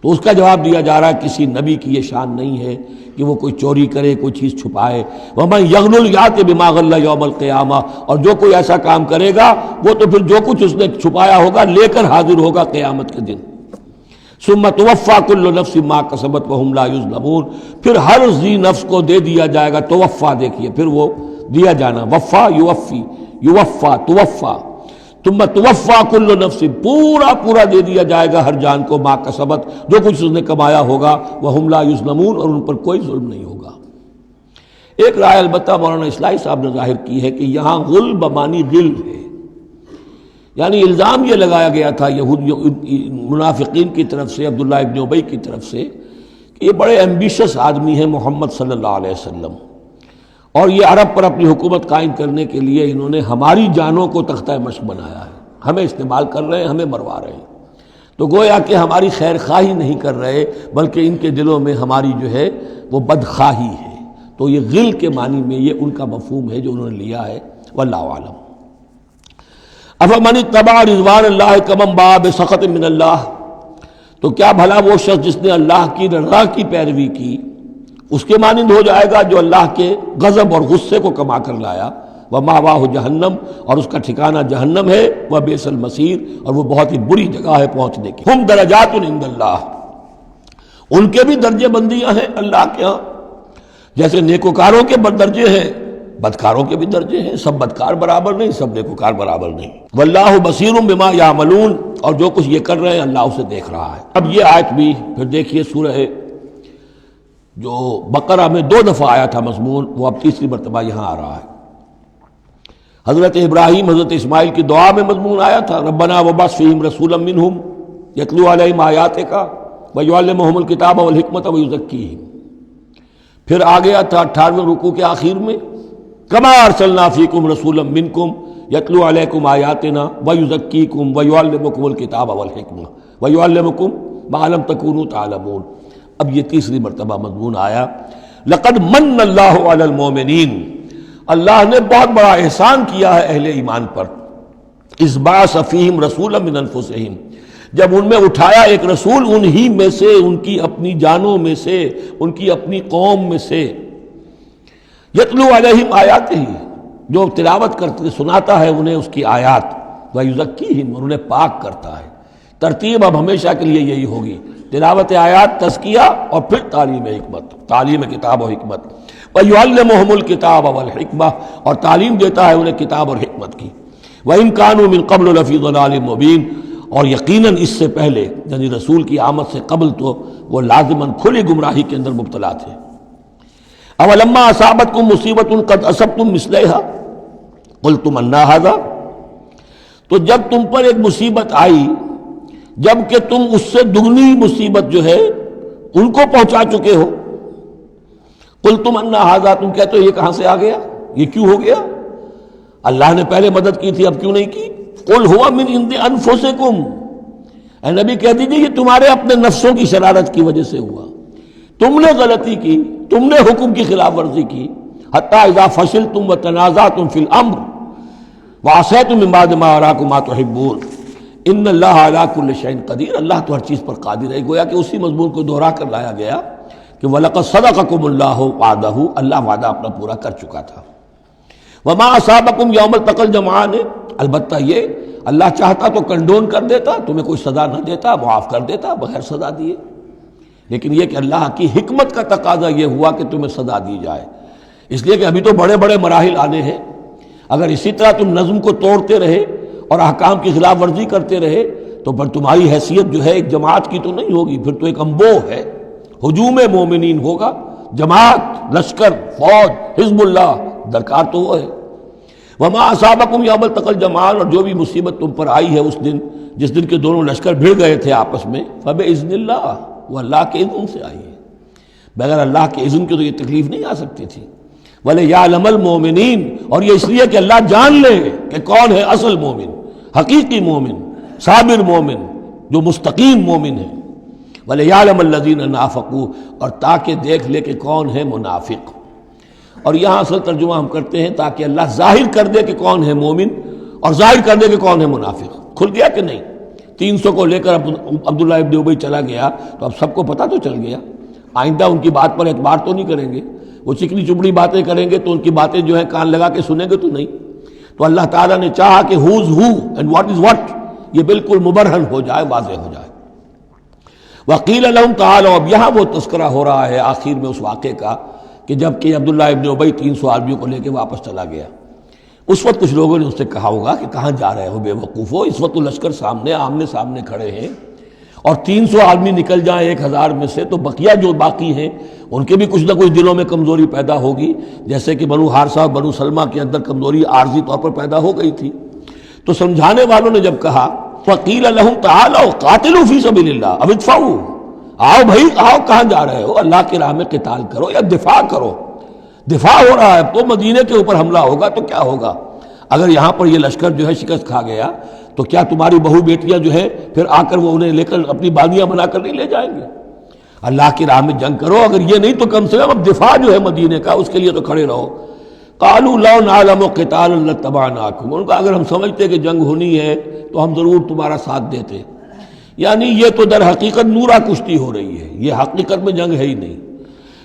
تو اس کا جواب دیا جا رہا ہے کسی نبی کی یہ شان نہیں ہے کہ وہ کوئی چوری کرے، کوئی چیز چھپائے۔ وَمَن يَغْلُلْ يَأْتِ بِمَا غَلَّ يَوْمَ الْقِيَامَةِ، اور جو کوئی ایسا کام کرے گا وہ تو پھر جو کچھ اس نے چھپایا ہوگا لے کر حاضر ہوگا قیامت کے دن۔ ثم توفیٰ کل نفس ما کسبت وہم لا یظلمون، پھر ہر ذی نفس کو دے دیا جائے گا، توفیٰ دیکھیے پھر وہ دیا جانا، وفا یوفی، یوفا توفیٰ، ثم توفیٰ کل نفس، پورا دے دیا جائے گا ہر جان کو، ما کسبت، جو کچھ اس نے کمایا ہوگا، وہم لا یظلمون، اور ان پر کوئی ظلم نہیں ہوگا۔ ایک رائے البتہ مولانا اصلاحی صاحب نے ظاہر کی ہے کہ یہاں غل بمانی غل ہے، یعنی الزام یہ لگایا گیا تھا منافقین کی طرف سے، عبداللہ ابن ابی کی طرف سے، کہ یہ بڑے ایمبیشس آدمی ہیں محمد صلی اللہ علیہ وسلم، اور یہ عرب پر اپنی حکومت قائم کرنے کے لیے انہوں نے ہماری جانوں کو تختہ مشق بنایا ہے، ہمیں استعمال کر رہے ہیں، ہمیں مروا رہے ہیں۔ تو گویا کہ ہماری خیر خواہی نہیں کر رہے بلکہ ان کے دلوں میں ہماری جو ہے وہ بدخواہی ہے۔ تو یہ غل کے معنی میں یہ ان کا مفہوم ہے جو انہوں نے لیا ہے، واللہ اعلم۔ افمن اتبع رضوان اللہ کمن باء بسخط من اللہ، تو کیا بھلا وہ شخص جس نے اللہ کی رضا کی پیروی کی اس کے مانند ہو جائے گا جو اللہ کے غضب اور غصے کو کما کر لایا۔ ومأواہ جہنم، اور اس کا ٹھکانہ جہنم ہے، وبئس المصیر، اور وہ بہت ہی بری جگہ ہے پہنچنے کی۔ ہم درجات عند اللہ، ان کے بھی درجے بندیاں ہیں اللہ کے ہاں، جیسے نیکوکاروں کے درجے ہیں بدکاروں کے بھی درجے ہیں، سب بدکار برابر نہیں، سب نیکوکار برابر نہیں۔ واللہ بصیر بما یعملون، اور جو کچھ یہ کر رہے ہیں اللہ اسے دیکھ رہا ہے۔ اب یہ آیت بھی پھر دیکھیے، سورہ جو بقرہ میں 2 دفعہ آیا تھا مضمون، وہ اب تیسری مرتبہ یہاں آ رہا ہے۔ حضرت ابراہیم حضرت اسماعیل کی دعا میں مضمون آیا تھا، ربنا وبعث فیہم رسولا منہم یتلو علیہم آیاتک ویعلمہم الکتاب والحکمۃ ویزکیہم۔ پھر آ گیا تھا 18ویں رکوع کے آخر میں، کما ارسلنا فیکم رسولا منکم یتلو علیکم آیاتنا ویزکیکم ویعلمکم الکتاب والحکمہ ویعلمکم ما لم تکونوا تعلمون۔ اب یہ تیسری مرتبہ مضمون آیا، لقد من اللہ علی المؤمنین، اللہ نے بہت بڑا احسان کیا ہے اہل ایمان پر، اذ بعث فیہم رسولا من انفسہم، جب ان میں اٹھایا ایک رسول انہی میں سے، ان کی اپنی جانوں میں سے، ان کی اپنی قوم میں سے، یتلو علیہم آیاتہ، جو تلاوت کرتے سناتا ہے انہیں اس کی آیات، ویزکیہم، اور انہیں پاک کرتا ہے۔ ترتیب اب ہمیشہ کے لیے یہی ہوگی، تلاوت آیات، تزکیہ، اور پھر تعلیم حکمت، تعلیم کتاب و حکمت۔ وَيُعَلِّمُهُمُ الْكِتَابَ وَالْحِكْمَةَ، اور تعلیم دیتا ہے انہیں کتاب اور حکمت کی۔ وَإِن كَانُوا مِن قَبْلُ لَفِي ضَلَالٍ مُبِينٍ، اور یقیناً اس سے پہلے یعنی رسول کی آمد سے قبل تو وہ لازماً کھلی گمراہی کے اندر مبتلا تھے۔ اولما اصابتکم مصیبۃ قد اصبتم مثلھا قلتم انا ھذا، تو جب تم پر ایک مصیبت آئی جب کہ تم اس سے دگنی مصیبت جو ہے ان کو پہنچا چکے ہو، قلتم انا ھذا، تم کہتے ہو یہ کہاں سے آ گیا، یہ کیوں ہو گیا؟ اللہ نے پہلے مدد کی تھی اب کیوں نہیں کی؟ قل ھو من عند انفسکم، اے نبی کہہ دیجیے یہ تمہارے اپنے نفسوں کی شرارت کی وجہ سے ہوا، تم نے غلطی کی، تم نے حکم کی خلاف ورزی کی۔ حتی اذا فشلتم وتنازعتم فی الامر وعصیتم من بعد ما اراکم ما تحبون ان اللہ علی کل شیء قدیر، اللہ تو ہر چیز پر قادر ہے۔ گویا کہ اسی مضمون کو دوہرا کر لایا گیا کہ وَلَقَدْ صَدَقَكُمُ اللَّهُ وَعْدَهُ، اللہ وعدہ اپنا پورا کر چکا تھا۔ وَمَا أَصَابَكُمْ يَوْمَ الْتَقَى الْجَمْعَانِ، البتہ یہ اللہ چاہتا تو کنڈون کر دیتا، تمہیں کوئی سزا نہ دیتا، معاف کر دیتا بغیر سزا دیے، لیکن یہ کہ اللہ کی حکمت کا تقاضا یہ ہوا کہ تمہیں سزا دی جائے، اس لیے کہ ابھی تو بڑے بڑے مراحل آنے ہیں۔ اگر اسی طرح تم نظم کو توڑتے رہے اور احکام کی خلاف ورزی کرتے رہے تو پھر تمہاری حیثیت جو ہے ایک جماعت کی تو نہیں ہوگی، پھر تو ایک انبوہ ہے، ہجوم مومنین ہوگا، جماعت، لشکر، فوج، حزب اللہ درکار تو وہ ہے۔ وما اصابکم یوم التقى الجمعان، اور جو بھی مصیبت تم پر آئی ہے اس دن جس دن کے دونوں لشکر بھڑ گئے تھے آپس میں، فباذن اللہ، وہ اللہ کے اذن سے آئی ہے، بغیر اللہ کے اذن کے تو یہ تکلیف نہیں آ سکتی تھی۔ وَلِيَعْلَمَ الْمُؤْمِنِينَ، اور یہ اس لیے کہ اللہ جان لے کہ کون ہے اصل مومن، حقیقی مومن، صابر مومن، جو مستقیم مومن ہے۔ وَلِيَعْلَمَ الَّذِينَ نَافَقُوا، اور تاکہ دیکھ لے کہ کون ہے منافق۔ اور یہاں اصل ترجمہ ہم کرتے ہیں تاکہ اللہ ظاہر کر دے کہ کون ہے مومن اور ظاہر کر دے کہ کون ہے منافق۔ کھل گیا کہ نہیں؟ 300 کو لے کر عبداللہ ابن ابی چلا گیا تو اب سب کو پتہ تو چل گیا، آئندہ ان کی بات پر اعتبار تو نہیں کریں گے، وہ چکنی چپڑی باتیں کریں گے تو ان کی باتیں جو ہیں کان لگا کے سنیں گے تو نہیں۔ تو اللہ تعالیٰ نے چاہا کہ who's who and what is what یہ بالکل مبرہن ہو جائے، واضح ہو جائے۔ وقیل لہم تعالوا، اب یہاں وہ تذکرہ ہو رہا ہے آخر میں اس واقعے کا کہ جب کہ عبداللہ ابن ابی 300 آدمیوں کو لے کے واپس چلا گیا، اس وقت کچھ لوگوں نے اس سے کہا ہوگا کہ کہاں جا رہے ہو بے وقوفو، اس وقت تو لشکر سامنے آمنے سامنے کھڑے ہیں اور 300 آدمی نکل جائیں 1000 میں سے تو بقیہ جو باقی ہیں ان کے بھی کچھ نہ کچھ دلوں میں کمزوری پیدا ہوگی، جیسے کہ بنو حارثہ اور بنو سلمہ کے اندر کمزوری عارضی طور پر پیدا ہو گئی تھی۔ تو سمجھانے والوں نے جب کہا فقیل لہم تعالوا قاتلوا فی سبیل اللہ او ادفعوا، آؤ بھائی آؤ، کہاں جا رہے ہو، اللہ کی راہ میں قتال کرو یا دفاع کرو۔ دفاع ہو رہا ہے، اب تو مدینے کے اوپر حملہ ہوگا تو کیا ہوگا، اگر یہاں پر یہ لشکر جو ہے شکست کھا گیا تو کیا تمہاری بہو بیٹیاں جو ہے پھر آ کر وہ انہیں لے کر اپنی باندیاں بنا کر نہیں لے جائیں گے؟ اللہ کی راہ میں جنگ کرو، اگر یہ نہیں تو کم سے کم اب دفاع جو ہے مدینے کا اس کے لیے تو کھڑے رہو۔ قالوا لو نعلم قتالا لاتبعناکم، ان کا اگر ہم سمجھتے کہ جنگ ہونی ہے تو ہم ضرور تمہارا ساتھ دیتے، یعنی یہ تو در حقیقت نورا کشتی ہو رہی ہے، یہ حقیقت میں جنگ ہے ہی نہیں۔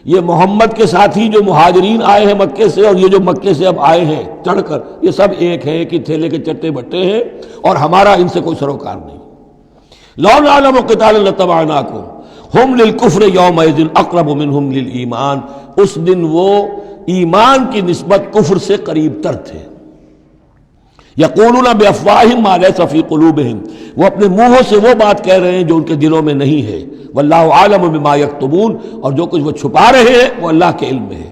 یہ محمد کے ساتھی جو مہاجرین آئے ہیں مکے سے اور یہ جو مکے سے اب آئے ہیں چڑھ کر، یہ سب ایک ہے کہ تھیلے کے چٹے بٹے ہیں اور ہمارا ان سے کوئی سروکار نہیں۔ لو نعلم قتالا لاتبعناکم ہم للکفر یومئذ اقرب منہم للایمان، اس دن وہ ایمان کی نسبت کفر سے قریب تر تھے۔ یقولون بافواہہم ما لیس فی قلوبہم، وہ اپنے منہوں سے وہ بات کہہ رہے ہیں جو ان کے دلوں میں نہیں ہے۔ واللہ عالم بما یکتمون، اور جو کچھ وہ چھپا رہے ہیں وہ اللہ کے علم میں ہے۔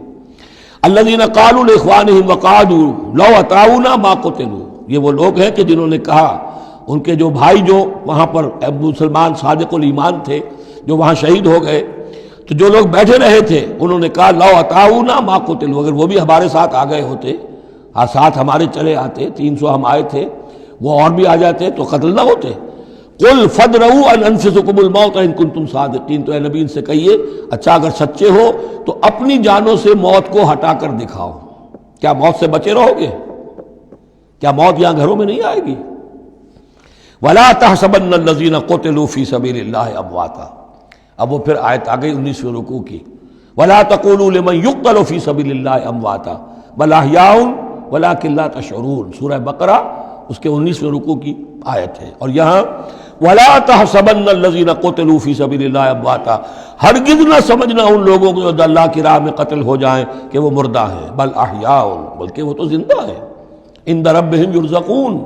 الذین قالوا لاخوانہم وقعدوا لو اطاعونا ما قتلوا، یہ وہ لوگ ہیں کہ جنہوں نے کہا، ان کے جو بھائی جو وہاں پر مسلمان صادق الایمان تھے جو وہاں شہید ہو گئے، تو جو لوگ بیٹھے رہے تھے انہوں نے کہا لو اطاعونا ما قتلوا، اگر وہ بھی ہمارے ساتھ آ گئے ہوتے، ساتھ ہمارے چلے آتے، 300 ہم آئے تھے، وہ اور بھی آ جاتے تو قتل نہ ہوتے۔ قل فادرؤوا عن انفسکم الموت ان کنتم صادقین، تو اے نبی ان سے کہیے اچھا اگر سچے ہو تو اپنی جانوں سے موت کو ہٹا کر دکھاؤ، کیا موت سے بچے رہو گے؟ کیا موت یہاں گھروں میں نہیں آئے گی؟ ولا تحسبن الذین قتلوا فی سبیل اللہ امواتا، اب وہ پھر آیت آ گئی 19ویں رکوع کی، ولا تقولوا لمن یقتل فی سبیل اللہ امواتا بل احیاء ولکن لا تشعرون، سورہ بقرہ اس کے 19ویں رکوع کی آیت ہے۔ اور یہاں وَلَا تَحْسَبَنَّ الَّذِينَ قُتِلُوا فِي سَبِيلِ اللَّهِ أَمْوَاتًا، ہرگز نہ سمجھنا ان لوگوں کو جو اللہ کی راہ میں قتل ہو جائیں کہ وہ مردہ ہیں، بل احیاء، بلکہ وہ تو زندہ ہیں، عند ربہم یرزقون،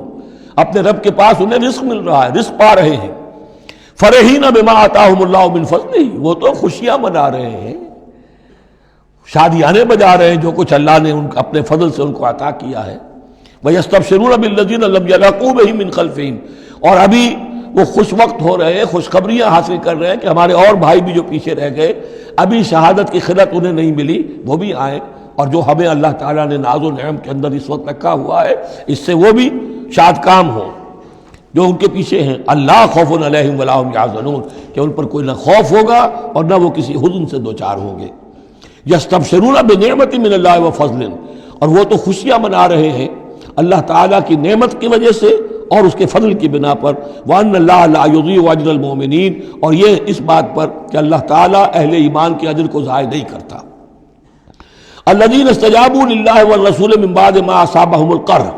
اپنے رب کے پاس انہیں رزق مل رہا ہے، رزق پا رہے ہیں، فرحین بما آتاہم اللہ من فضلہ، وہ تو خوشیاں منا رہے ہیں، شادیانے بجا رہے ہیں جو کچھ اللہ نے اپنے فضل سے ان کو عطا کیا ہے، وَيَسْتَبْشِرُونَ بِالَّذِينَ لَمْ يَلْحَقُوا بِهِم مِّن خَلْفِهِمْ، اور ابھی وہ خوش وقت ہو رہے ہیں، خوشخبریاں حاصل کر رہے ہیں کہ ہمارے اور بھائی بھی جو پیچھے رہ گئے، ابھی شہادت کی خلت انہیں نہیں ملی، وہ بھی آئیں، اور جو ہمیں اللہ تعالیٰ نے ناز و نعم کے اندر اس وقت رکھا ہوا ہے اس سے وہ بھی شاد کام ہوں جو ان کے پیچھے ہیں۔ اللہ خوف علیہم ولا هم یحزنون، کہ ان پر کوئی نہ خوف ہوگا اور نہ وہ کسی حزن سے دوچار ہوں گے۔ یستبشرون بنعمت من اللہ وفضل، اور وہ تو خوشیاں منا رہے ہیں اللہ تعالیٰ کی نعمت کی وجہ سے اور اس کے فضل کی بنا پر، وَأَنَّ اللَّهَ لَا يُضِيعُ أَجْرَ الْمُؤْمِنِينَ، اور یہ اس بات پر کہ اللہ تعالیٰ اہل ایمان کے اجر کو ضائع نہیں کرتا۔ الَّذِينَ اسْتَجَابُوا لِلَّهِ وَالرَّسُولِ مِن بَعْدِ مَا أَصَابَهُمُ الْقَرْحُ۔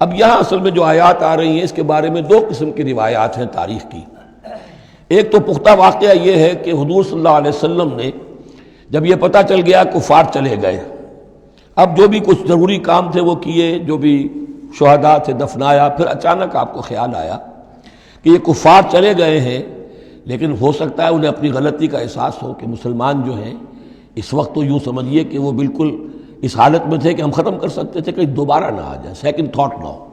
اب یہاں اصل میں جو آیات آ رہی ہیں اس کے بارے میں دو قسم کی روایات ہیں تاریخ کی۔ ایک تو پختہ واقعہ یہ ہے کہ حضور صلی اللہ علیہ وسلم نے جب یہ پتہ چل گیا کفار چلے گئے، اب جو بھی کچھ ضروری کام تھے وہ کیے، جو بھی شہداء تھے دفنایا، پھر اچانک آپ کو خیال آیا کہ یہ کفار چلے گئے ہیں، لیکن ہو سکتا ہے انہیں اپنی غلطی کا احساس ہو کہ مسلمان جو ہیں اس وقت تو یوں سمجھیے کہ وہ بالکل اس حالت میں تھے کہ ہم ختم کر سکتے تھے کہ دوبارہ نہ آ جائے، سیکنڈ تھاٹ نہ ہو۔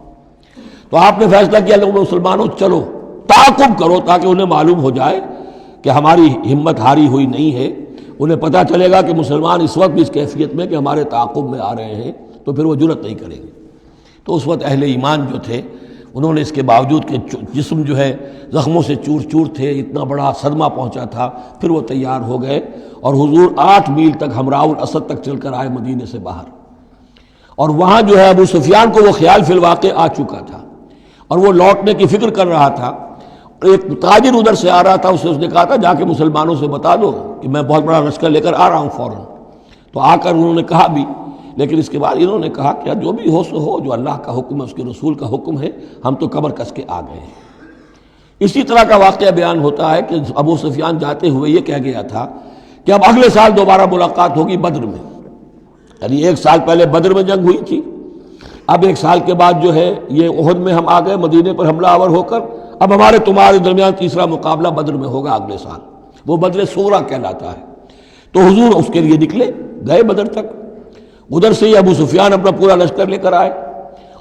تو آپ نے فیصلہ کیا لوگوں مسلمانوں چلو تعاقب کرو تاکہ انہیں معلوم ہو جائے کہ ہماری ہمت ہاری ہوئی نہیں ہے، انہیں پتہ چلے گا کہ مسلمان اس وقت بھی اس کیفیت میں کہ ہمارے تعاقب میں آ رہے ہیں تو پھر وہ جرأت نہیں کریں گے۔ تو اس وقت اہل ایمان جو تھے انہوں نے اس کے باوجود کہ جسم جو ہے زخموں سے چور چور تھے، اتنا بڑا صدمہ پہنچا تھا، پھر وہ تیار ہو گئے اور حضور 8 میل تک حمراء الاسد تک چل کر آئے مدینے سے باہر، اور وہاں جو ہے ابو سفیان کو وہ خیال فی الواقع آ چکا تھا اور وہ لوٹنے کی فکر کر رہا تھا۔ ایک تاجر ادھر سے آ رہا تھا، اس نے کہا تھا جا کے مسلمانوں سے بتا دو کہ میں بہت بڑا لشکر لے کر آ رہا ہوں فوراً۔ تو آ کر انہوں نے کہا بھی، لیکن اس کے بعد انہوں نے کہا کہ جو بھی ہو سو ہو، جو اللہ کا حکم ہے اس کے رسول کا حکم ہے، ہم تو کمر کس کے آ گئے ہیں۔ اسی طرح کا واقعہ بیان ہوتا ہے کہ ابو سفیان جاتے ہوئے یہ کہہ گیا تھا کہ اب اگلے سال دوبارہ ملاقات ہوگی بدر میں، یعنی 1 سال پہلے بدر میں جنگ ہوئی تھی، اب 1 سال کے بعد جو ہے یہ احد میں ہم آ گئے مدینے پر حملہ آور ہو کر، اب ہمارے تمہارے درمیان تیسرا مقابلہ بدر میں ہوگا اگلے سال، وہ بدر صغریٰ کہلاتا ہے۔ تو حضور اس کے لیے نکلے، گئے بدر تک، ادھر سے ہی ابو سفیان اپنا پورا لشکر لے کر آئے،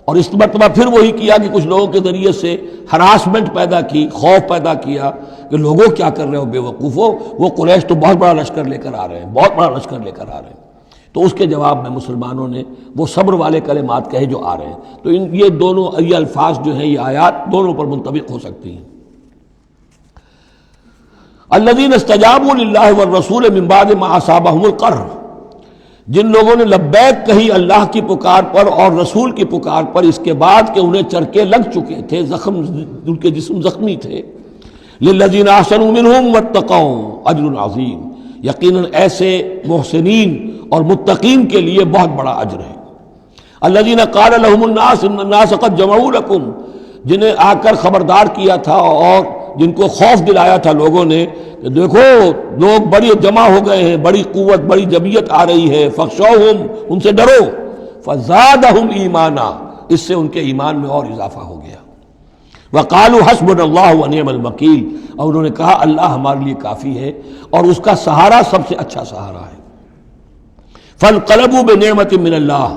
اور اس مرتبہ پھر وہی کیا کہ کچھ لوگوں کے ذریعے سے ہراسمنٹ پیدا کی، خوف پیدا کیا کہ لوگوں کیا کر رہے ہو بے وقوفو، وہ قریش تو بہت بڑا لشکر لے کر آ رہے ہیں، بہت بڑا لشکر لے کر آ رہے ہیں۔ تو اس کے جواب میں مسلمانوں نے وہ صبر والے کلمات کہے جو آ رہے ہیں۔ تو یہ دونوں یہ الفاظ جو ہیں، یہ آیات دونوں پر منطبق ہو سکتی ہیں۔ الذین استجابوا للہ والرسول من بعد ما اصابہم القرح، جن لوگوں نے لبیک کہی اللہ کی پکار پر اور رسول کی پکار پر اس کے بعد کہ انہیں چرکے لگ چکے تھے، زخم، ان کے جسم زخمی تھے۔ للذین احسنوا منہم واتقوا اجر عظیم، یقیناً ایسے محسنین اور متقین کے لیے بہت بڑا اجر ہے۔ الذین قال لهم الناس ان الناس قد جمعوا لكم، جنہیں آ کر خبردار کیا تھا اور جن کو خوف دلایا تھا لوگوں نے کہ دیکھو لوگ بڑی جمع ہو گئے ہیں، بڑی قوت، بڑی جمعیت آ رہی ہے، فخشوہم، ان سے ڈرو، فزادہم ایمانا، اس سے ان کے ایمان میں اور اضافہ ہو گیا۔ وقالوا حسبنا اللہ ونعم الوکیل، اور انہوں نے کہا اللہ ہمارے لیے کافی ہے اور اس کا سہارا سب سے اچھا سہارا ہے۔ فانقلبوا بنعمت من اللہ،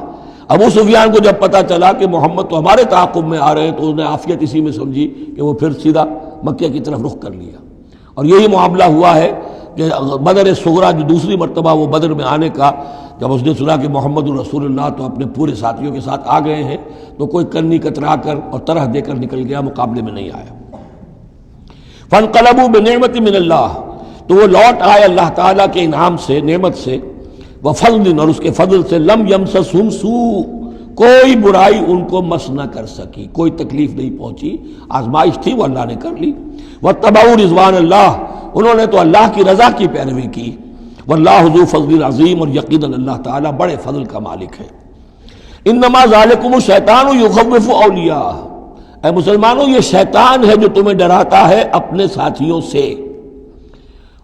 ابو سفیان کو جب پتہ چلا کہ محمد تو ہمارے تعاقب میں آ رہے ہیں تو انہوں نے عافیت اسی میں سمجھی کہ وہ پھر سیدھا مکہ کی طرف رخ کر لیا، اور یہی معاملہ ہوا ہے کہ بدر صغریٰ جو دوسری مرتبہ وہ بدر میں آنے کا، جب اس نے سنا کہ محمد الرسول اللہ تو اپنے پورے ساتھیوں کے ساتھ آ گئے ہیں تو کوئی کنی کترا کر اور طرح دے کر نکل گیا، مقابلے میں نہیں آیا۔ فانقلبوا بنعمت من اللہ، تو وہ لوٹ آئے اللہ تعالیٰ کے انعام سے، نعمت سے، وفضل، اور اس کے فضل سے، لم یمسسہم سوء، کوئی برائی ان کو مس نہ کر سکی، کوئی تکلیف نہیں پہنچی، آزمائش تھی وہ اللہ نے کر لی۔ واتبعوا رضوان اللہ، انہوں نے تو اللہ کی رضا کی پیروی کی۔ واللہ ذو فضل عظیم، اور یقیناً اللہ تعالیٰ بڑے فضل کا مالک ہے۔ انما ذالکم الشیطان یخوف اولیاءہ، اے مسلمانوں یہ شیطان ہے جو تمہیں ڈراتا ہے اپنے ساتھیوں سے،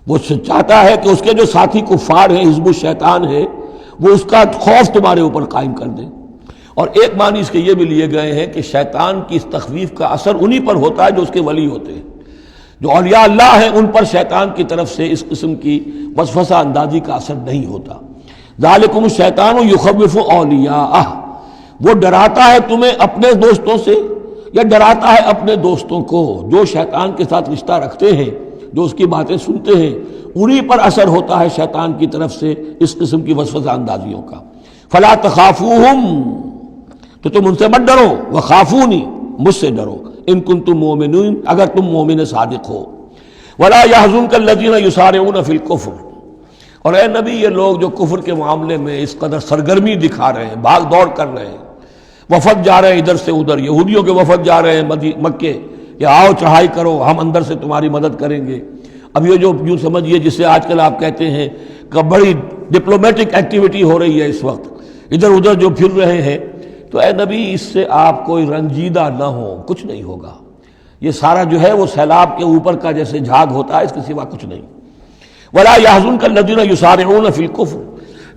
وہ چاہتا ہے کہ اس کے جو ساتھی کفار ہیں، حزب الشیطان ہے، وہ اس کا خوف تمہارے اوپر قائم کر دیں۔ اور ایک معنی اس کے یہ بھی لیے گئے ہیں کہ شیطان کی اس تخویف کا اثر انہی پر ہوتا ہے جو اس کے ولی ہوتے ہیں، جو اولیاء اللہ ہیں ان پر شیطان کی طرف سے اس قسم کی وسوسہ اندازی کا اثر نہیں ہوتا۔ ذالکم الشیطان یخوف اولیاءہ، وہ ڈراتا ہے تمہیں اپنے دوستوں سے، یا ڈراتا ہے اپنے دوستوں کو جو شیطان کے ساتھ رشتہ رکھتے ہیں، جو اس کی باتیں سنتے ہیں، انہی پر اثر ہوتا ہے شیطان کی طرف سے اس قسم کی وسوسہ اندازیوں کا۔ فلا تخافوہم، تو تم ان سے مت ڈرو، وخافونی، مجھ سے ڈرو، ان کنتم مؤمنین، اگر تم مومن صادق ہو۔ ولا يحزنک الذین یسارعون فی الکفر، اور اے نبی یہ لوگ جو کفر کے معاملے میں اس قدر سرگرمی دکھا رہے ہیں، بھاگ دوڑ کر رہے ہیں، وفد جا رہے ہیں ادھر سے ادھر، یہودیوں کے وفد جا رہے ہیں مکے، کہ آؤ چڑھائی کرو، ہم اندر سے تمہاری مدد کریں گے۔ اب یہ جو یوں سمجھیے جسے آج کل آپ کہتے ہیں کہ بڑی ڈپلومیٹک ایکٹیویٹی ہو رہی ہے اس وقت، ادھر ادھر جو پھر رہے ہیں، تو اے نبی اس سے آپ کوئی رنجیدہ نہ ہو، کچھ نہیں ہوگا، یہ سارا جو ہے وہ سیلاب کے اوپر کا جیسے جھاگ ہوتا ہے، اس کے سوا کچھ نہیں۔ ولا يحزنک الذین یسارعون فی الکفر،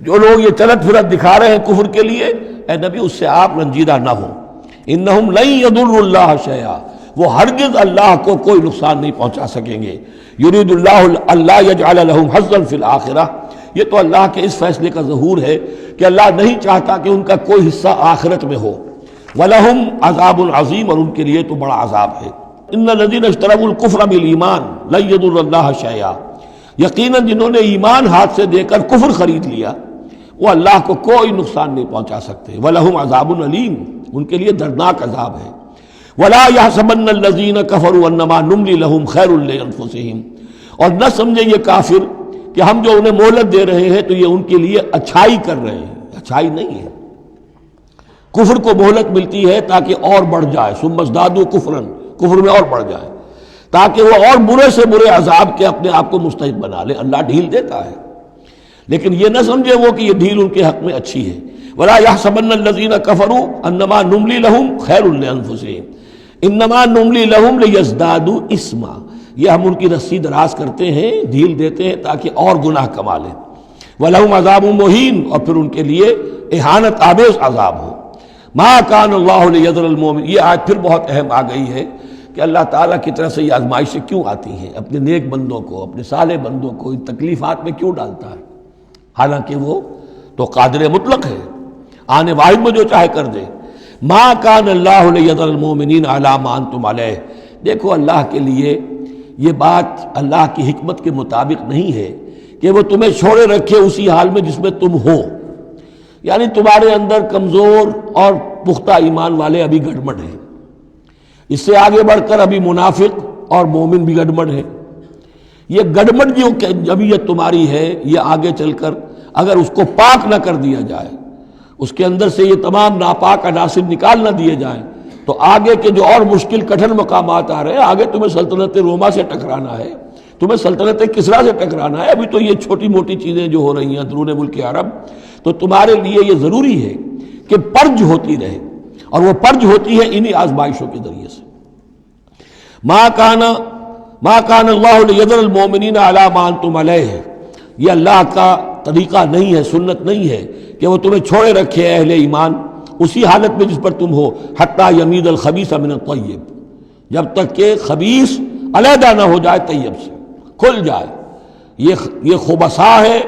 جو لوگ یہ چلت پھرت دکھا رہے ہیں کفر کے لیے، اے نبی اس سے آپ رنجیدہ نہ ہوں۔ انہم لن یضروا اللہ شیئا، وہ ہرگز اللہ کو کوئی نقصان نہیں پہنچا سکیں گے۔ یرید اللہ اللہ یجعل لہم حظا فی الآخرہ، یہ تو اللہ کے اس فیصلے کا ظہور ہے کہ اللہ نہیں چاہتا کہ ان کا کوئی حصہ آخرت میں ہو۔ وَلَهُمْ عَذَابٌ عَظِيمٌ، اور ان کے لیے تو بڑا عذاب ہے۔ ان الذین اشتروا الکفر بالایمان لن یضروا اللہ شیئا، یقیناً جنہوں نے ایمان ہاتھ سے دے کر کفر خرید لیا وہ اللہ کو کوئی نقصان نہیں پہنچا سکتے۔ وَلَهُمْ عَذَابٌ علیم، ان کے لیے دردناک عذاب ہے۔ وَلَا يَحْسَبَنَّ الَّذِينَ كَفَرُوا أَنَّمَا نُمْلِي لَهُمْ خَيْرٌ لِأَنفُسِهِمْ، اور نہ سمجھے یہ کافر کہ ہم جو انہیں مہلت دے رہے ہیں تو یہ ان کے لیے اچھائی کر رہے ہیں، اچھائی نہیں ہے۔ کفر کو مہلت ملتی ہے تاکہ اور بڑھ جائے، ثم ازدادوا کفرا، کفر میں اور بڑھ جائے، تاکہ وہ اور برے سے برے عذاب کے اپنے آپ کو مستحق بنا لے۔ اللہ ڈھیل دیتا ہے، لیکن یہ نہ سمجھے وہ کہ یہ ڈھیل ان کے حق میں اچھی ہے۔ وَلَا يَحْسَبَنَّ الَّذِينَ كَفَرُوا أَنَّمَا نُمْلِي لَهُمْ خَيْرٌ لِأَنفُسِهِمْ إِنَّمَا نُمْلِي لَهُمْ لِيَزْدَادُوا إِثْمًا، یہ ہم ان کی رسی دراز کرتے ہیں، ڈھیل دیتے ہیں تاکہ اور گناہ کما لیں۔ وَلَهُمْ عَذَابٌ مُهِينٌ، اور پھر ان کے لیے اہانت آمیز عذاب ہو۔ مَا كَانَ اللَّهُ لِيَذَرَ الْمُؤْمِنِينَ، یہ آیت پھر بہت اہم آ گئی ہے کہ اللہ تعالیٰ کی طرف سے یہ آزمائشیں کیوں آتی ہیں، اپنے نیک بندوں کو، اپنے صالح بندوں کو ان تکلیفات میں کیوں ڈالتا ہے، حالانکہ وہ تو قادر مطلق ہے، آنے واحد میں جو چاہے کر دے۔ ما کان اللہ لیذر المؤمنین علی ما انتم علیہ، دیکھو اللہ کے لیے یہ بات اللہ کی حکمت کے مطابق نہیں ہے کہ وہ تمہیں چھوڑے رکھے اسی حال میں جس میں تم ہو، یعنی تمہارے اندر کمزور اور پختہ ایمان والے ابھی گڑبڑ ہیں، اس سے آگے بڑھ کر ابھی منافق اور مومن بھی گڑبڑ ہیں۔ یہ گڑبڑ جو جمعیت تمہاری ہے، یہ آگے چل کر اگر اس کو پاک نہ کر دیا جائے، اس کے اندر سے یہ تمام ناپاک عناصر نکال نہ دیے جائیں، تو آگے کے جو اور مشکل کٹھن مقامات آ رہے ہیں، آگے تمہیں سلطنت روما سے ٹکرانا ہے، تمہیں سلطنت کسریٰ سے ٹکرانا ہے، ابھی تو یہ چھوٹی موٹی چیزیں جو ہو رہی ہیں اندرون ملک عرب، تو تمہارے لیے یہ ضروری ہے کہ پرج ہوتی رہے، اور وہ پرج ہوتی ہے انہی آزمائشوں کے ذریعے سے۔ ما کان اللہ لیذر المؤمنین علی ما انتم علیہ، یہ اللہ کا طریقہ نہیں ہے، سنت نہیں ہے کہ وہ تمہیں چھوڑے رکھے اہل ایمان اسی حالت میں جس پر تم ہو، حتی یمیز الخبیث من الطیب، جب تک کہ خبیث علیحدہ نہ ہو جائے طیب سے، کھل جائے۔ یہ خبثاء ہے،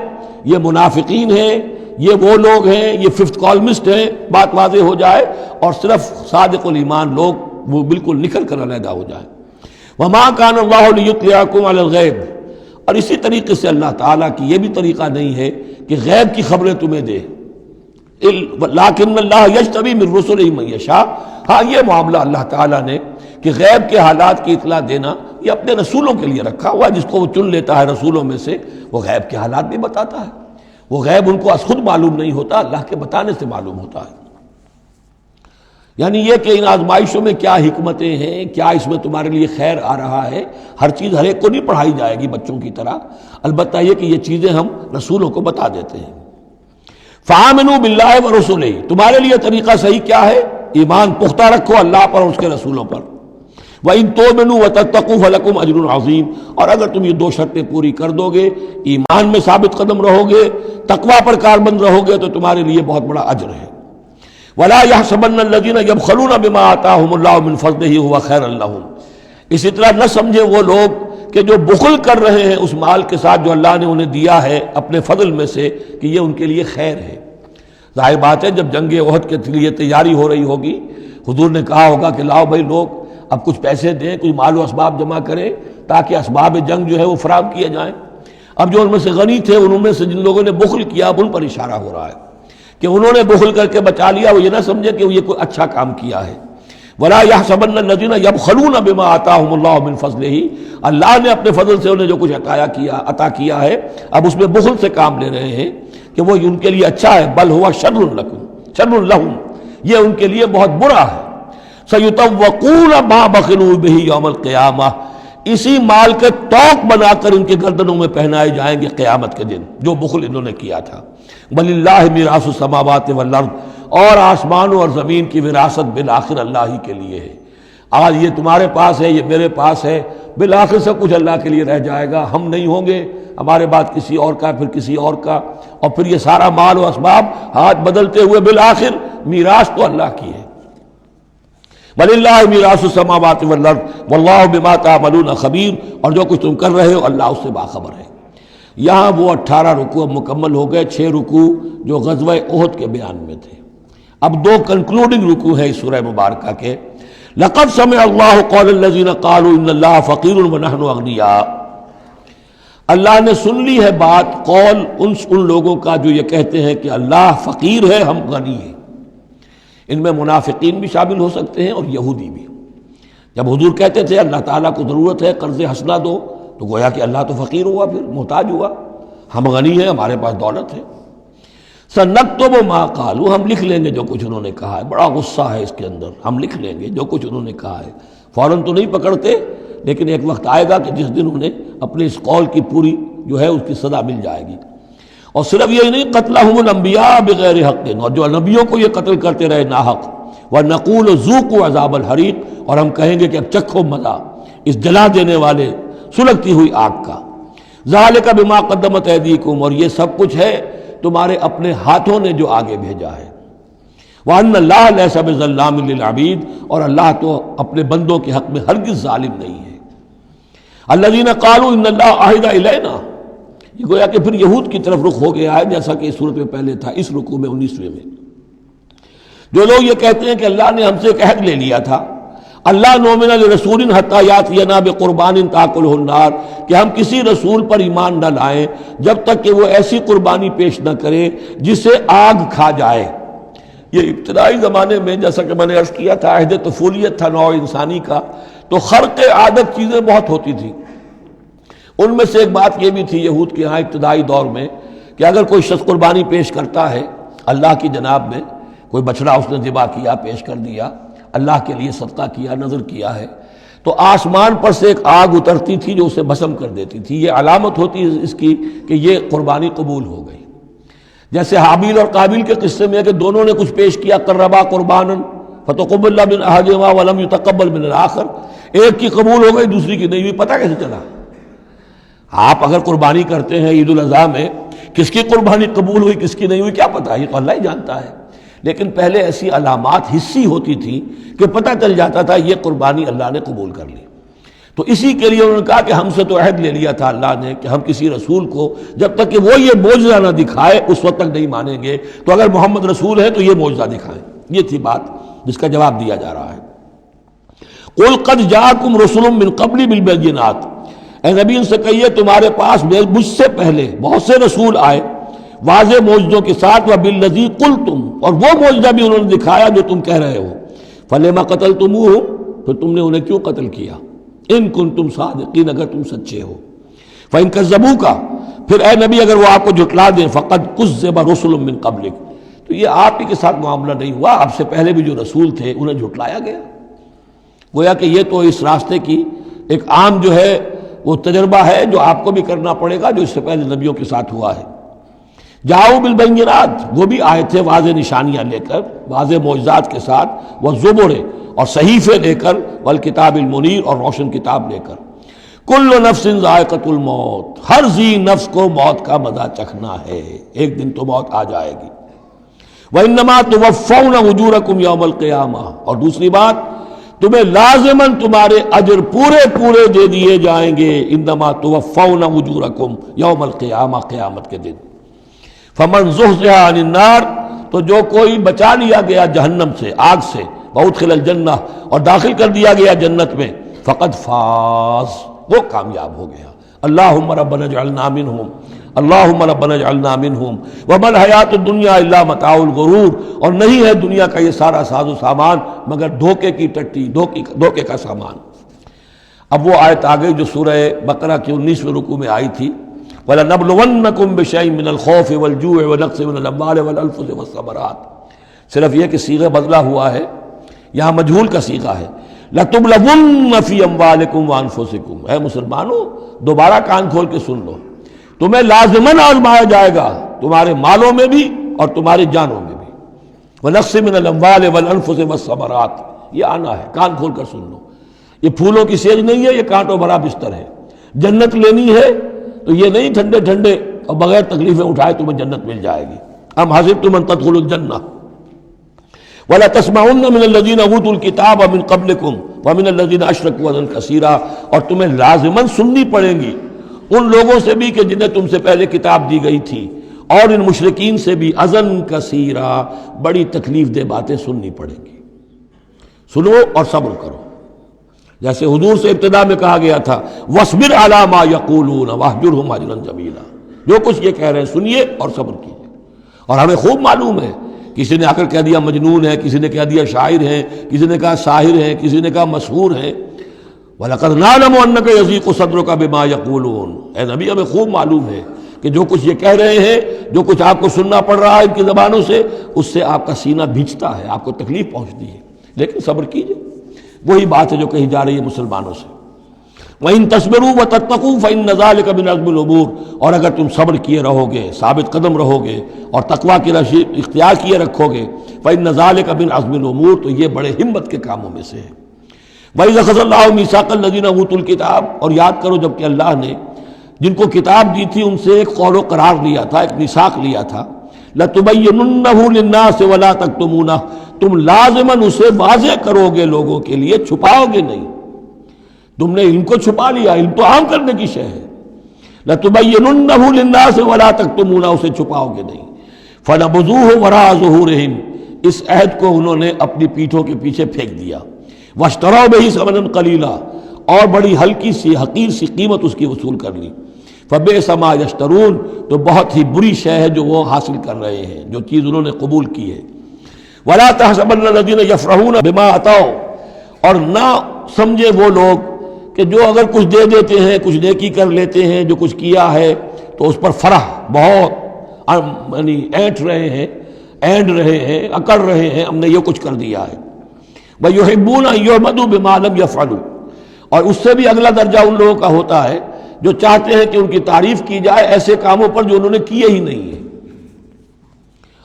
یہ منافقین ہیں، یہ وہ لوگ ہیں، یہ ففتھ کالمسٹ ہیں، بات واضح ہو جائے، اور صرف صادق الایمان لوگ وہ بالکل نکل کر علیحدہ ہو جائے۔ وما کان اللہ لیطلعکم علی الغیب، اور اسی طریقے سے اللہ تعالیٰ کی یہ بھی طریقہ نہیں ہے کہ غیب کی خبریں تمہیں دے، لیکن اللہ یجتبی من رسلہ من یشاء، ہاں یہ معاملہ اللہ تعالیٰ نے کہ غیب کے حالات کی اطلاع دینا یہ اپنے رسولوں کے لیے رکھا ہوا ہے، جس کو وہ چن لیتا ہے رسولوں میں سے، وہ غیب کے حالات بھی بتاتا ہے۔ وہ غیب ان کو از خود معلوم نہیں ہوتا، اللہ کے بتانے سے معلوم ہوتا ہے۔ یعنی یہ کہ ان آزمائشوں میں کیا حکمتیں ہیں، کیا اس میں تمہارے لیے خیر آ رہا ہے، ہر چیز ہر ایک کو نہیں پڑھائی جائے گی بچوں کی طرح، البتہ یہ کہ یہ چیزیں ہم رسولوں کو بتا دیتے ہیں۔ فآمنوا باللہ ورسلہ، تمہارے لیے طریقہ صحیح کیا ہے ایمان پختہ رکھو اللہ پر اور اس کے رسولوں پر. وَإِن تُؤْمِنُوا وَتَتَّقُوا فَلَكُمْ أَجْرٌ عَظِيمٌ، اور اگر تم یہ دو شرطیں پوری کر دو گے، ایمان میں ثابت قدم رہو گے، تقوی پر کاربند رہو گے، تو تمہارے لیے بہت بڑا اجر ہے. وَلَا يَحْسَبَنَّ الَّذِينَ يَبْخَلُونَ بِمَا آتَاهُمُ اللَّهُ مِنْ فَضْلِهِ هُوَ خَيْرًا لَّهُمْ، اسی طرح نہ سمجھے وہ لوگ کہ جو بخل کر رہے ہیں اس مال کے ساتھ جو اللہ نے انہیں دیا ہے اپنے فضل میں سے، کہ یہ ان کے لیے خیر ہے. ظاہر بات ہے جب جنگ احد کے لیے تیاری ہو رہی ہوگی، حضور نے کہا ہوگا کہ لاؤ بھائی لوگ اب کچھ پیسے دیں، کچھ مال و اسباب جمع کریں تاکہ اسباب جنگ جو ہے وہ فراہم کیے جائیں. اب جو ان میں سے غنی تھے، ان میں سے جن لوگوں نے بخل کیا، اب ان پر اشارہ ہو رہا ہے کہ انہوں نے بخل کر کے بچا لیا، وہ یہ نہ سمجھے کہ یہ کوئی اچھا کام کیا ہے. وَلَا يَحْسَبَنَّ الَّذِينَ يَبْخَلُونَ بِمَا آتَاهُمُ اللَّهُ مِنْ فَضْلِهِ، اللہ نے اپنے فضل سے انہیں جو کچھ عطا کیا ہے، اب اس میں بخل سے کام لے رہے ہیں کہ وہ ان کے لیے اچھا ہے. بل هو شر لهم، یہ ان کے لیے بہت برا ہے. سَيُطَوَّقُونَ مَا بَخِلُوا بِهِ يَوْمَ الْقِيَامَةِ، اسی مال کے توق بنا کر ان کے گردنوں میں پہنائے جائیں گے قیامت کے دن جو بخل انہوں نے کیا تھا. وَلِلَّهِ مِيرَاثُ السَّمَاوَاتِ وَالْأَرْضِ، اور آسمانوں اور زمین کی وراثت بالآخر اللہ ہی کے لیے ہے. آج یہ تمہارے پاس ہے، یہ میرے پاس ہے، بالآخر سب کچھ اللہ کے لیے رہ جائے گا. ہم نہیں ہوں گے، ہمارے بعد کسی اور کا، پھر کسی اور کا، اور پھر یہ سارا مال و اسباب ہاتھ بدلتے ہوئے بالآخر میراث تو اللہ کی ہے. وَلِلَّهِ مِيرَاثُ السَّمَاوَاتِ وَالْأَرْضِ وَاللَّهُ بِمَا تَعْمَلُونَ خَبِيرٌ، اور جو کچھ تم کر رہے ہو اللہ اس سے باخبر ہے. یہاں وہ 18 رکوع مکمل ہو گئے، 6 رکوع جو غزوہ احد کے بیان میں تھے. اب 2 کنکلوڈنگ رکوع ہے اس سورہ مبارکہ کے. لَقَدْ سَمِعَ اللَّهُ قَوْلَ الَّذِينَ قَالُوا إِنَّ اللَّهَ فَقِيرٌ وَنَحْنُ أَغْنِيَاءُ، اللہ نے سن لی ہے بات، قول ان لوگوں کا جو یہ کہتے ہیں کہ اللہ فقیر ہے، ہم غنی ہیں. ان میں منافقین بھی شامل ہو سکتے ہیں اور یہودی بھی. جب حضور کہتے تھے اللہ تعالیٰ کو ضرورت ہے قرض حسنہ دو، تو گویا کہ اللہ تو فقیر ہوا، پھر محتاج ہوا. ہم غنی ہیں، ہمارے پاس دولت ہے. سَنَكْتُبُ مَا قَالُوا، ہم لکھ لیں گے جو کچھ انہوں نے کہا ہے. بڑا غصہ ہے اس کے اندر. ہم لکھ لیں گے جو کچھ انہوں نے کہا ہے. فوراً تو نہیں پکڑتے، لیکن ایک وقت آئے گا کہ جس دن انہیں اپنے اس قول کی پوری جو ہے اس کی سزا مل جائے گی. اور صرف یہی نہیں، قتلہم الانبیاء بغیر حق، اور جو نبیوں کو یہ قتل کرتے رہے ناحق. وَنَقُولُ ذُوقُوا عَذَابَ الْحَرِيقِ، اور ہم کہیں گے کہ اب چکھو مزہ اس جلا دینے والے سلگتی ہوئی آگ کا. ذَلِكَ بِمَا قَدَّمَتْ أَيْدِيكُمْ، اور یہ سب کچھ ہے تمہارے اپنے ہاتھوں نے جو آگے بھیجا ہے. وَأَنَّ اللَّهَ لَيْسَ بِظَلَّامٍ لِّلْعَبِيدِ، اور اللہ تو اپنے بندوں کے حق میں ہرگز ظالم نہیں ہے. الَّذِينَ قَالُوا إِنَّ اللَّهَ عَهِدَ إِلَيْنَا، یہ گویا کہ پھر یہود کی طرف رخ ہو گیا ہے، جیسا کہ اس صورت میں پہلے تھا، اس رکوع میں 19ویں میں. جو لوگ یہ کہتے ہیں کہ اللہ نے ہم سے ایک عہد لے لیا تھا، اللہ نؤمن لرسول حتی یاتینا بقربان تاکلہ النار، کہ ہم کسی رسول پر ایمان نہ لائیں جب تک کہ وہ ایسی قربانی پیش نہ کرے جسے آگ کھا جائے. یہ ابتدائی زمانے میں جیسا کہ میں نے عرض کیا تھا، عہد طفولیت تھا نوع انسانی کا، تو خرق عادت چیزیں بہت ہوتی تھی. ان میں سے ایک بات یہ بھی تھی یہود کے ہاں ابتدائی دور میں کہ اگر کوئی شخص قربانی پیش کرتا ہے اللہ کی جناب میں، کوئی بچڑا اس نے ذبح کیا، پیش کر دیا، اللہ کے لیے صدقہ کیا، نذر کیا ہے، تو آسمان پر سے ایک آگ اترتی تھی جو اسے بھسم کر دیتی تھی. یہ علامت ہوتی ہے اس کی کہ یہ قربانی قبول ہو گئی. جیسے حابیل اور قابیل کے قصے میں ہے کہ دونوں نے کچھ پیش کیا، قربا قربانا فتقبل من احدہما ولم یتقبل من الآخر، ایک کی قبول ہو گئی دوسری کی نہیں ہوئی. پتہ کیسے چلا؟ آپ اگر قربانی کرتے ہیں عید الاضحیٰ میں، کس کی قربانی قبول ہوئی کس کی نہیں ہوئی کیا پتہ، یہ تو اللہ ہی جانتا ہے. لیکن پہلے ایسی علامات حسی ہوتی تھی کہ پتہ چل جاتا تھا یہ قربانی اللہ نے قبول کر لی. تو اسی کے لیے انہوں نے کہا کہ ہم سے تو عہد لے لیا تھا اللہ نے کہ ہم کسی رسول کو جب تک کہ وہ یہ معجزہ نہ دکھائے اس وقت تک نہیں مانیں گے. تو اگر محمد رسول ہے تو یہ معجزہ دکھائیں. یہ تھی بات جس کا جواب دیا جا رہا ہے. قُلْ قَدْ جَاءَكُمْ رُسُلٌ مِّن قَبْلِي بِالْبَيِّنَاتِ، اے نبی ان سے کہیے تمہارے پاس مجھ سے پہلے بہت سے رسول آئے واضح معجزوں کے ساتھ، وَبِالَّذِي قُلْتُمْ، اور وہ معجزہ بھی انہوں نے دکھایا جو تم کہہ رہے ہو. فَلِمَ قَتَلْتُمُوهُمْ، پھر تم نے انہیں کیوں قتل کیا؟ ان کنتم صادقین، اگر تم سچے ہو. فَإِن كَذَّبُوكَ، پھر اے نبی اگر وہ آپ کو جھٹلا دیں، فَقَدْ كُذِّبَ رُسُلٌ مِّن قَبْلِكَ، تو یہ آپ ہی کے ساتھ معاملہ نہیں ہوا، آپ سے پہلے بھی جو رسول تھے انہیں جھٹلایا گیا. گویا کہ یہ تو اس راستے کی ایک عام جو ہے وہ تجربہ ہے جو آپ کو بھی کرنا پڑے گا جو اس سے پہلے نبیوں کے ساتھ ہوا ہے. جاؤ بالبینات، وہ بھی آئے تھے واضح نشانیاں لے کر، واضح معجزات کے ساتھ، والزبر، اور صحیفے لے کر، والکتاب المنیر، اور روشن کتاب لے کر۔ کل نفس ذائقۃ الموت، ہر ذی نفس کو موت کا مزہ چکھنا ہے، ایک دن تو موت آ جائے گی۔ وَإِنَّمَا تُوَفَّوْنَ أُجُورَكُمْ يَوْمَ الْقِيَامَةِ، اور دوسری بات، تمہیں لازماً تمہارے اجر پورے پورے دے دیے جائیں گے۔ انما توفون اجورکم یوم القیامہ، قیامت کے دن۔ فمن زحزح عن النار، تو جو کوئی بچا لیا گیا جہنم سے، آگ سے، وادخل الجنہ، اور داخل کر دیا گیا جنت میں، فقد فاز، وہ کامیاب ہو گیا۔ اللہم ربنا اجعلنا منہم، اللہم ربنا اجعلنا منہم، وما الحیات الدنیا الا متاع الغرور، اور نہیں ہے دنیا کا یہ سارا ساز و سامان مگر دھوکے کی ٹٹی، دھوکے کا سامان۔ اب وہ آیت آ گئی جو سورہ بقرہ کے 19ویں رکوع میں آئی تھی، وَلَنَبْلُوَنَّكُمْ بِشَيْءٍ مِّنَ الْخَوْفِ وَالْجُوعِ وَنَقْصٍ مِّنَ الْأَمْوَالِ وَالْأَنفُسِ وَالثَّمَرَاتِ، صرف یہ کہ صیغہ بدلا ہوا ہے، یہاں مجہول کا صیغہ ہے۔ لَتُبْلَوُنَّ فِي أَمْوَالِكُمْ وَأَنفُسِكُمْ، اے مسلمانوں دوبارہ کان کھول کے سن لو، تمہیں لازماً آزمایا جائے گا، تمہارے مالوں میں بھی اور تمہاری جانوں میں بھی۔ وَنَقْصٍ مِّنَ الْأَمْوَالِ وَالْأَنفُسِ وَالثَّمَرَاتِ، یہ آنا ہے، کان کھول کر سن لو۔ یہ پھولوں کی سیج نہیں ہے، یہ کانٹوں بھرا بستر ہے۔ جنت لینی ہے تو یہ نہیں ٹھنڈے ٹھنڈے اور بغیر تکلیفیں اٹھائے تمہیں جنت مل جائے گی۔ ام حسبتم ان تدخلوا الجنہ وَلَتَسْمَعُنَّ مِنَ الَّذِينَ أُوتُوا الْكِتَابَ مِنْ قَبْلِكُمْ وَمِنَ الَّذِينَ أَشْرَكُوا أَذًى كَثِيرًا، اور تمہیں لازماً سننی پڑیں گی ان لوگوں سے بھی کہ جنہیں تم سے پہلے کتاب دی گئی تھی، اور ان مشرکین سے بھی اذًا کثیرا، بڑی تکلیف دہ باتیں سننی پڑیں گی۔ سنو اور صبر کرو، جیسے حضور سے ابتدا میں کہا گیا تھا وَاصْبِرْ عَلَىٰ مَا يَقُولُونَ وَاهْجُرْهُمْ هَجْرًا جَمِيلًا، جو کچھ یہ کہہ رہے ہیں سنیے اور صبر کیجیے۔ اور ہمیں خوب معلوم ہے، کسی نے آ کر کہہ دیا مجنون ہے، کسی نے کہہ دیا شاعر ہے، کسی نے کہا ساحر ہے، کسی نے کہا مسحور ہے۔ وَلَقَدْ نَعْلَمُ أَنَّكَ يَضِيقُ صَدْرُكَ بِمَا يَقُولُونَ، اے نبی ہمیں خوب معلوم ہے کہ جو کچھ یہ کہہ رہے ہیں، جو کچھ آپ کو سننا پڑ رہا ہے ان کی زبانوں سے، اس سے آپ کا سینہ بھیجتا ہے، آپ کو تکلیف پہنچتی ہے، لیکن صبر کیجیے۔ وہی بات ہے جو کہی جا رہی ہے مسلمانوں سے۔ وَإِن تَصْبِرُوا وَتَتَّقُوا فَإِنَّ ذَلِكَ مِنْ عَزْمِ الْأُمُورِ، اور اگر تم صبر کیے رہو گے، ثابت قدم رہو گے اور تقویٰ کی رشی اختیار کیے رکھو گے، فَإِنَّ ذَلِكَ مِنْ عَزْمِ الْأُمُورِ، تو یہ بڑے ہمت کے کاموں میں سے ہے۔ وَإِذْ أَخَذَ اللَّهُ مِيثَاقَ الَّذِينَ أُوتُوا الْكِتَابَ، اور یاد کرو جب کہ اللہ نے جن کو کتاب دی تھی ان سے ایک قول و قرار لیا تھا، ایک میثاق لیا تھا، لَتُبَيِّنُنَّهُ لِلنَّاسِ وَلَا تَكْتُمُونَهُ، تم لازماً اسے واضح کرو گے لوگوں کے لیے، چھپاؤ گے نہیں۔ تم نے علم کو چھپا لیا، علم تو عام کرنے کی شے ہے۔ لَتُبَيِّنُنَّهُ لِلنَّاسِ وَلَا تَكْتُمُونَهُ، اسے چھپاؤ گے نہیں۔ فَنَبَذُوهُ وَرَاءَ ظُهُورِهِمْ، اس عہد کو انہوں نے اپنی پیٹھوں کے پیچھے پھینک دیا۔ وَاشْتَرَوْا بِهِ ثَمَنًا قَلِيلًا، اور بڑی ہلکی سی حقیر سی قیمت اس کی وصول کر لی۔ فَبِئْسَ مَا يَشْتَرُونَ، تو بہت ہی بری شے ہے جو وہ حاصل کر رہے ہیں، جو چیز انہوں نے قبول کی ہے۔ وَلَا تَحْسَبَنَّ الَّذِينَ يَفْرَحُونَ بِمَا أَتَوْا، اور نہ سمجھے وہ لوگ کہ جو اگر کچھ دے دیتے ہیں، کچھ نیکی کر لیتے ہیں، جو کچھ کیا ہے تو اس پر فرح بہت، یعنی اینٹ رہے ہیں، اینڈ رہے ہیں، اکڑ رہے ہیں، ہم نے یہ کچھ کر دیا ہے۔ وَيُحِبُّونَ أَن يُحْمَدُوا بِمَا لَمْ يَفْعَلُوا، اور اس سے بھی اگلا درجہ ان لوگوں کا ہوتا ہے جو چاہتے ہیں کہ ان کی تعریف کی جائے ایسے کاموں پر جو انہوں نے کیے ہی نہیں ہیں۔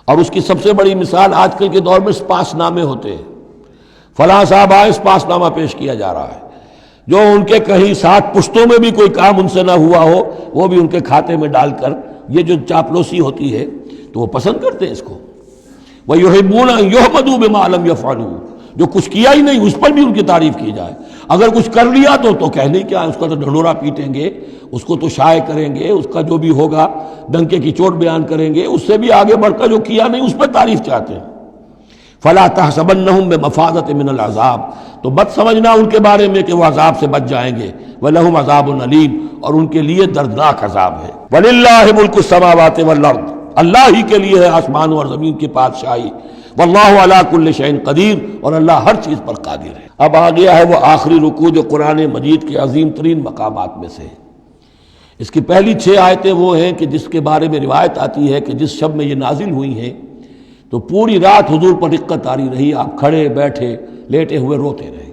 اور اس کی سب سے بڑی مثال آج کل کے دور میں سپاس نامے ہوتے ہیں، فلاں صاحب آئے سپاس نامہ پیش کیا جا رہا ہے، جو ان کے کہیں 60 پشتوں میں بھی کوئی کام ان سے نہ ہوا ہو وہ بھی ان کے کھاتے میں ڈال کر، یہ جو چاپلوسی ہوتی ہے تو وہ پسند کرتے ہیں اس کو۔ وَيُحِبُّونَ أَن يُحْمَدُوا بِمَا لَمْ يَفْعَلُوا، جو کچھ کیا ہی نہیں اس پر بھی ان کی تعریف کی جائے، اگر کچھ کر لیا تو کہنے کیا ہے، اس کا تو ڈھنڈورا پیٹیں گے، اس کو تو شائع کریں گے، اس کا جو بھی ہوگا ڈنکے کی چوٹ بیان کریں گے، اس سے بھی آگے بڑھ کر جو کیا نہیں اس پر تعریف چاہتے ہیں۔ فَلَا تَحْسَبَنَّهُمْ بِمَفَازَةٍ مِّنَ الْعَذَابِ، تو مت سمجھنا ان کے بارے میں کہ وہ عذاب سے بچ جائیں گے۔ وَلَهُمْ عَذَابٌ أَلِيمٌ، اور ان کے لیے دردناک عذاب ہے۔ وَلِلَّهِ مُلْكُ السَّمَاوَاتِ وَالْأَرْضِ، اللہ ہی کے لیے ہے آسمانوں اور زمین کی بادشاہی۔ وَاللَّهُ عَلَىٰ كُلِّ شَيْءٍ قَدِيرٌ، اور اللہ ہر چیز پر قادر ہے۔ اب آ گیا ہے وہ آخری رکوع جو قرآن مجید کے عظیم ترین مقامات میں سے ہے۔ اس کی پہلی 6 آیتیں وہ ہیں کہ جس کے بارے میں روایت آتی ہے کہ جس شب میں یہ نازل ہوئی ہیں تو پوری رات حضور پر رقت آری رہی، آپ کھڑے بیٹھے لیٹے ہوئے روتے رہے۔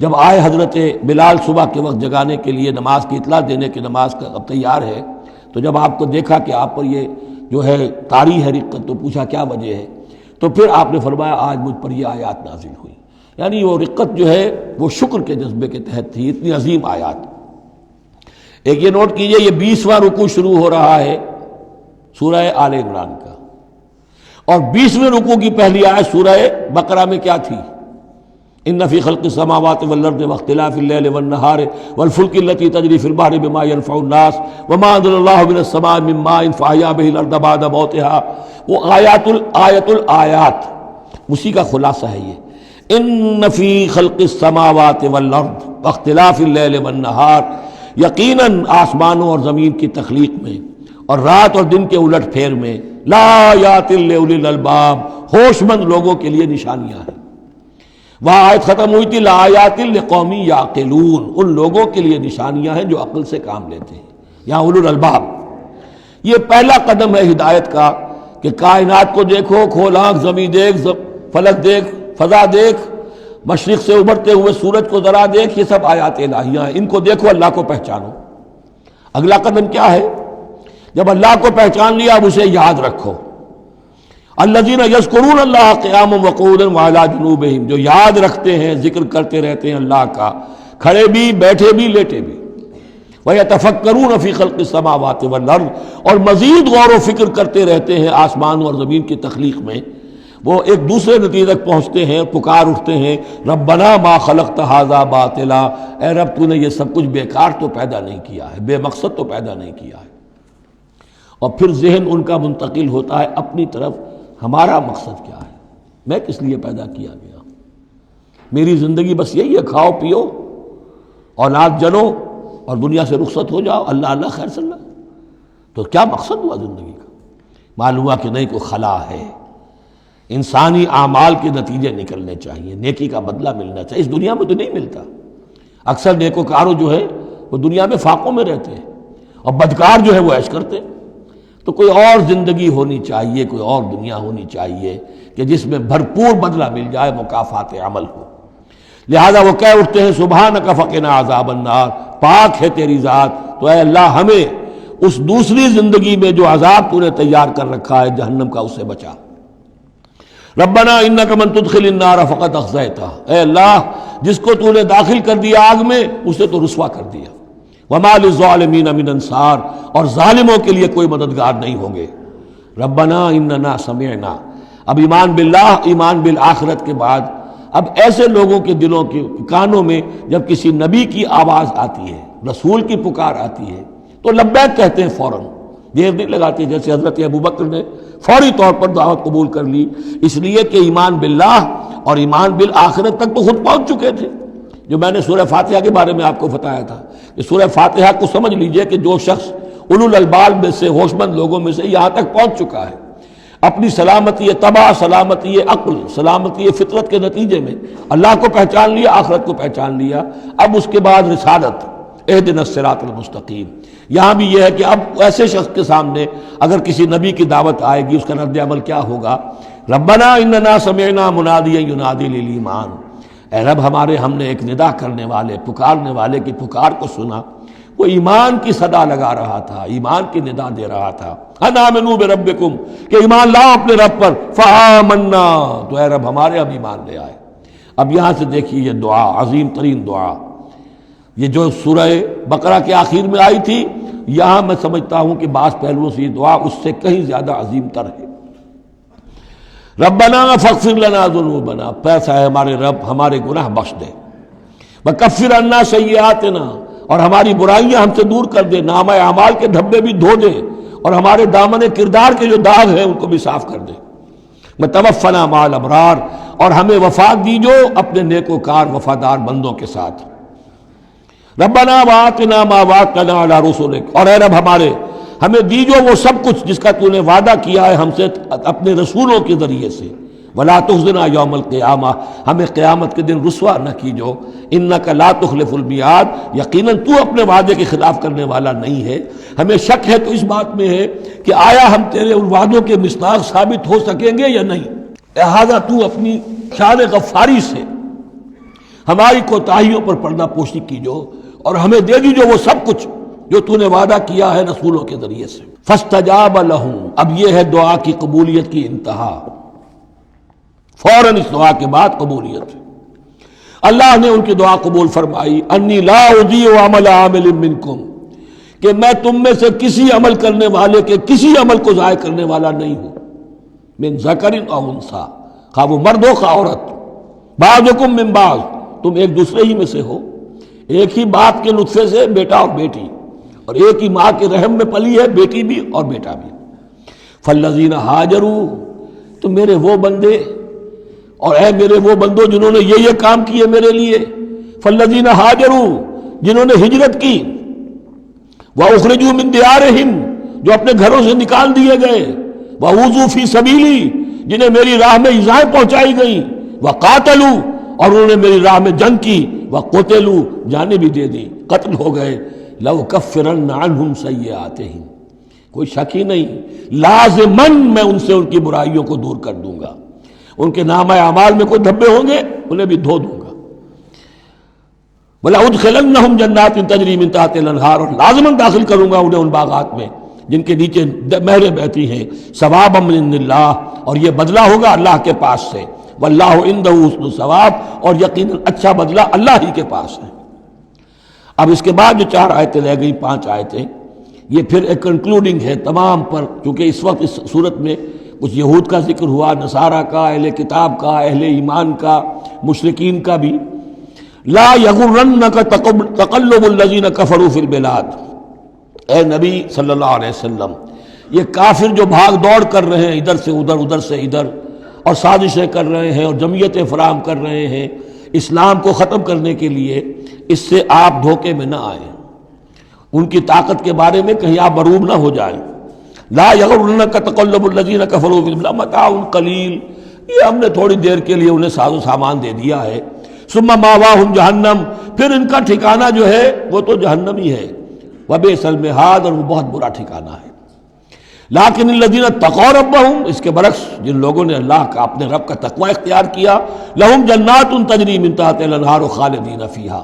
جب آئے حضرت بلال صبح کے وقت جگانے کے لیے، نماز کی اطلاع دینے کہ نماز کا اب تیار ہے، تو جب آپ کو دیکھا کہ آپ پر یہ جو ہے طاری ہے رقت، تو پوچھا کیا وجہ ہے؟ تو پھر آپ نے فرمایا آج مجھ پر یہ آیات نازل ہوئی۔ یعنی وہ رقت جو ہے وہ شکر کے جذبے کے تحت تھی، اتنی عظیم آیات۔ ایک یہ نوٹ کیجئے، یہ 20واں رکوع شروع ہو رہا ہے سورہ آل عمران کا، اور 20ویں رکوع کی پہلی آیت سورہ بقرہ میں کیا تھی؟ ان فی خلق السماوات والارض واختلاف اللیل والنہار والفلک التی تجری فی البحر بما ينفع الناس وما انزل اللہ من السماء من ماء فاحیا به الارض بعد موتها، وہ آیت الآیات، اسی کا خلاصہ ہے یہ۔ ان فی خلق السماوات والارض واختلاف اللیل والنہار، یقیناً آسمانوں اور زمین کی تخلیق میں اور رات اور دن کے الٹ پھیر میں، لآیات لأولی الالباب، ہوش مند لوگوں کے لیے نشانیاں ہیں۔ وہاں آیت ختم ہوئی تھی لآیات لقوم یعقلون، ان لوگوں کے لیے نشانیاں ہیں جو عقل سے کام لیتے ہیں، یہاں اولو الالباب۔ یہ پہلا قدم ہے ہدایت کا کہ کائنات کو دیکھو، کھول آنکھ، زمین دیکھ، فلک دیکھ، فضا دیکھ، مشرق سے ابھرتے ہوئے سورج کو ذرا دیکھ، یہ سب آیات الہیہ ہیں، ان کو دیکھو، اللہ کو پہچانو۔ اگلا قدم کیا ہے؟ جب اللہ کو پہچان لیا اب اسے یاد رکھو۔ الذین یذکرون اللہ قیاما وقعودا وعلی جنوبہم، جو یاد رکھتے ہیں، ذکر کرتے رہتے ہیں اللہ کا، کھڑے بھی، بیٹھے بھی، لیٹے بھی۔ وَيَتَفَكَّرُونَ فِي خَلْقِ السَّمَاوَاتِ وَالْأَرْضِ، اور مزید غور و فکر کرتے رہتے ہیں آسمان اور زمین کی تخلیق میں۔ وہ ایک دوسرے نتیجے تک پہنچتے ہیں، پکار اٹھتے ہیں، ربنا ما خلقت ھذا باطلا، اے رب تو نے یہ سب کچھ بیکار تو پیدا نہیں کیا ہے، بے مقصد تو پیدا نہیں کیا ہے۔ اور پھر ذہن ان کا منتقل ہوتا ہے اپنی طرف، ہمارا مقصد کیا ہے، میں کس لیے پیدا کیا گیا، میری زندگی بس یہی ہے، کھاؤ پیو، اولاد جنو اور دنیا سے رخصت ہو جاؤ، اللہ اللہ خیر صلی اللہ۔ تو کیا مقصد ہوا زندگی کا؟ معلوم ہوا کہ نہیں، کوئی خلا ہے، انسانی اعمال کے نتیجے نکلنے چاہیے، نیکی کا بدلہ ملنا چاہیے۔ اس دنیا میں تو نہیں ملتا، اکثر نیکوکاروں جو ہے وہ دنیا میں فاقوں میں رہتے ہیں، اور بدکار جو ہے وہ عیش کرتے ہیں۔ تو کوئی اور زندگی ہونی چاہیے، کوئی اور دنیا ہونی چاہیے کہ جس میں بھرپور بدلہ مل جائے، مکافات عمل ہو۔ لہذا وہ کہہ اٹھتے ہیں سبحانک فقنا عذاب النار، پاک ہے تیری ذات، تو اے اللہ ہمیں اس دوسری زندگی میں جو عذاب تو نے تیار کر رکھا ہے جہنم کا، اس سے بچا۔ ربنا انک من تدخل النار فقد اخزیتہ، اے اللہ جس کو تو نے داخل کر دیا آگ میں، اسے تو رسوا کر دیا۔ وما للظالمین من انصار، اور ظالموں کے لیے کوئی مددگار نہیں ہوں گے۔ ربنا اننا سمعنا، اب ایمان باللہ، ایمان بالآخرت کے بعد اب ایسے لوگوں کے دلوں کے کانوں میں جب کسی نبی کی آواز آتی ہے، رسول کی پکار آتی ہے، تو لبیک کہتے ہیں فوراً، دیر نہیں لگاتے، جیسے حضرت ابوبکر نے فوری طور پر دعوت قبول کر لی، اس لیے کہ ایمان باللہ اور ایمان بالآخرت تک تو خود پہنچ چکے تھے۔ جو میں نے سورہ فاتحہ کے بارے میں آپ کو بتایا تھا کہ سورہ فاتحہ کو سمجھ لیجئے کہ جو شخص اولو الالباب میں سے، ہوش مند لوگوں میں سے یہاں تک پہنچ چکا ہے، اپنی سلامتی طبع، سلامتی عقل، سلامتی فطرت کے نتیجے میں اللہ کو پہچان لیا، آخرت کو پہچان لیا، اب اس کے بعد رسالت، اہدنا الصراط المستقیم۔ یہاں بھی یہ ہے کہ اب ایسے شخص کے سامنے اگر کسی نبی کی دعوت آئے گی، اس کا رد عمل کیا ہوگا؟ ربنا اننا سمعنا منادیا ینادی للایمان، اے رب ہم نے ایک ندا کرنے والے، پکارنے والے کی پکار کو سنا، وہ ایمان کی صدا لگا رہا تھا، ایمان کی ندا دے رہا تھا، ان آمنوا بربکم، کہ ایمان لاؤ اپنے رب پر، فآمنا، تو اے رب ہمارے اب ایمان لے آئے۔ اب یہاں سے دیکھیے یہ دعا، عظیم ترین دعا، یہ جو سورہ بقرہ کے آخر میں آئی تھی، یہاں میں سمجھتا ہوں کہ بعض پہلوؤں سے یہ دعا اس سے کہیں زیادہ عظیم تر ہے۔ ربنا فاغفر لنا ذنوبنا، پیسا ہے ہمارے رب ہمارے گناہ بخش دے، وکفر عنا سیئاتنا، اور ہماری برائیاں ہم سے دور کر دے، نامہ اعمال کے دھبے بھی دھو دے، اور ہمارے دامن کردار کے جو داغ ہیں ان کو بھی صاف کر دے۔ وتوفنا مع الابرار، اور ہمیں وفات دیجو اپنے نیکوکار وفادار بندوں کے ساتھ۔ ربنا وآتنا ما وعدتنا علی رسلک، اور اے رب ہمیں دیجو وہ سب کچھ جس کا تو نے وعدہ کیا ہے ہم سے اپنے رسولوں کے ذریعے سے۔ ولا تخزنا یوم القیامہ، ہمیں قیامت کے دن رسوا نہ کیجو۔ انک لا تخلف المیعاد، یقیناً تو اپنے وعدے کے خلاف کرنے والا نہیں ہے۔ ہمیں شک ہے تو اس بات میں ہے کہ آیا ہم تیرے ان وعدوں کے مصداق ثابت ہو سکیں گے یا نہیں، لہذا تو اپنی شان غفاری سے ہماری کوتاہیوں پر پردہ پوشی کیجو، اور ہمیں دے دیجو وہ سب کچھ جو تو نے وعدہ کیا ہے رسولوں کے ذریعے سے۔ فاستجاب لہم، اب یہ ہے دعا کی قبولیت کی انتہا، فوراً اس دعا کے بعد قبولیت۔ اللہ نے ان کی دعا قبول فرمائی، انی لا اضیع عمل عامل منکم، کہ میں تم میں سے کسی عمل کرنے والے کے کسی عمل کو ضائع کرنے والا نہیں ہوں، من ذکر او انثی، خواہ وہ مرد ہو خواہ عورت، بعضکم من بعض، تم ایک دوسرے ہی میں سے ہو، ایک ہی باپ کے نطفے سے بیٹا اور بیٹی، اور ایک ہی ماں کے رحم میں پلی ہے بیٹی بھی اور بیٹا بھی۔ فالذین ہاجروا، تو میرے وہ بندے اور اے میرے وہ بندوں جنہوں نے یہ کام کیے میرے لیے، فالذین ہاجروا، جنہوں نے ہجرت کی، وَأُخْرِجُوا مِن دِيَارِهِمْ، جو اپنے گھروں سے نکال دیے گئے، وَأُوذُوا فِي سَبِيلِي، جنہیں میری راہ میں ایذائیں پہنچائی گئیں، وَقَاتَلُوا، اور انہوں نے میری راہ میں جنگ کی، وَقُتِلُوا، جانیں بھی دے دی، قتل ہو گئے، لَأُكَفِّرَنَّ عَنْهُمْ سَيِّئَاتِهِمْ، کوئی شک ہی نہیں، لازماً میں ان سے ان کی برائیوں کو دور کر دوں گا، ان کے نامہ اعمال میں کوئی دھبے ہوں گے انہیں بھی دھو دوں گا، وَلَأُدْخِلَنَّهُمْ جَنَّاتٍ تَجْرِي مِن تَحْتِهَا الْأَنْهَارُ، اور لازماً داخل کروں گا انہیں ان باغات میں جن کے نیچے نہریں بہتی ہیں، ثوابا من عند اللہ، اور یہ بدلہ ہوگا اللہ کے پاس سے، واللہ عنده حسن الثواب، اور یقیناً اچھا بدلہ اللہ ہی کے پاس ہے۔ اب اس کے بعد جو 4 آیتیں رہ گئی، 5 آیتیں، یہ پھر ایک کنکلوڈنگ ہے تمام پر، کیونکہ اس وقت اس صورت میں کچھ یہود کا ذکر ہوا، نصارہ کا، اہل کتاب کا، اہل ایمان کا، مشرکین کا بھی۔ لا یغرنک تقلب الذین کفروا فی البلاد، اے نبی صلی اللہ علیہ وسلم، یہ کافر جو بھاگ دوڑ کر رہے ہیں ادھر سے ادھر ادھر سے ادھر، اور سازشیں کر رہے ہیں اور جمعیتیں فراہم کر رہے ہیں اسلام کو ختم کرنے کے لیے، اس سے آپ دھوکے میں نہ آئیں، ان کی طاقت کے بارے میں کہیں آپ مروب نہ ہو جائیں۔ لا یغرنک تقلب الذین کفروا فی البلاد متاع قلیل، یہ ہم نے تھوڑی دیر کے لیے انہیں ساز و سامان دے دیا ہے، ثم ماواہم جہنم، پھر ان کا ٹھکانہ جو ہے وہ تو جہنم ہی ہے، وبئس المہاد، اور وہ بہت برا ٹھکانہ ہے۔ لیکن الذین اتقوا ربہم، اس کے برعکس جن لوگوں نے اللہ کا اپنے رب کا تقوی اختیار کیا، لہم جنات تجری من تحتہا الانہار خالدین فیہا،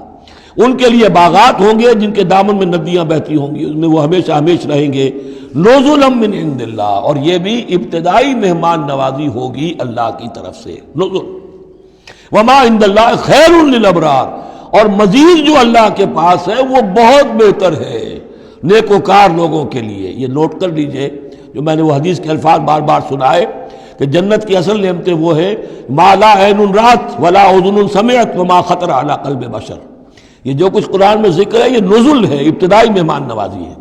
ان کے لیے باغات ہوں گے جن کے دامن میں ندیاں بہتی ہوں گی، اس میں وہ ہمیشہ ہمیشہ رہیں گے، نزلا من عند اللہ، اور یہ بھی ابتدائی مہمان نوازی ہوگی اللہ کی طرف سے، نزل، وما عند اللہ خیر للابرار، اور مزید جو اللہ کے پاس ہے وہ بہت بہتر ہے نیکوکار لوگوں کے لیے۔ یہ نوٹ کر لیجئے، جو میں نے وہ حدیث کے الفاظ بار بار سنائے کہ جنت کی اصل نعمتیں وہ ہے ما لا عین رات ولا اذن سمعت وما خطر علی قلب بشر، یہ جو کچھ قرآن میں ذکر ہے یہ نزل ہے، ابتدائی مہمان نوازی ہے۔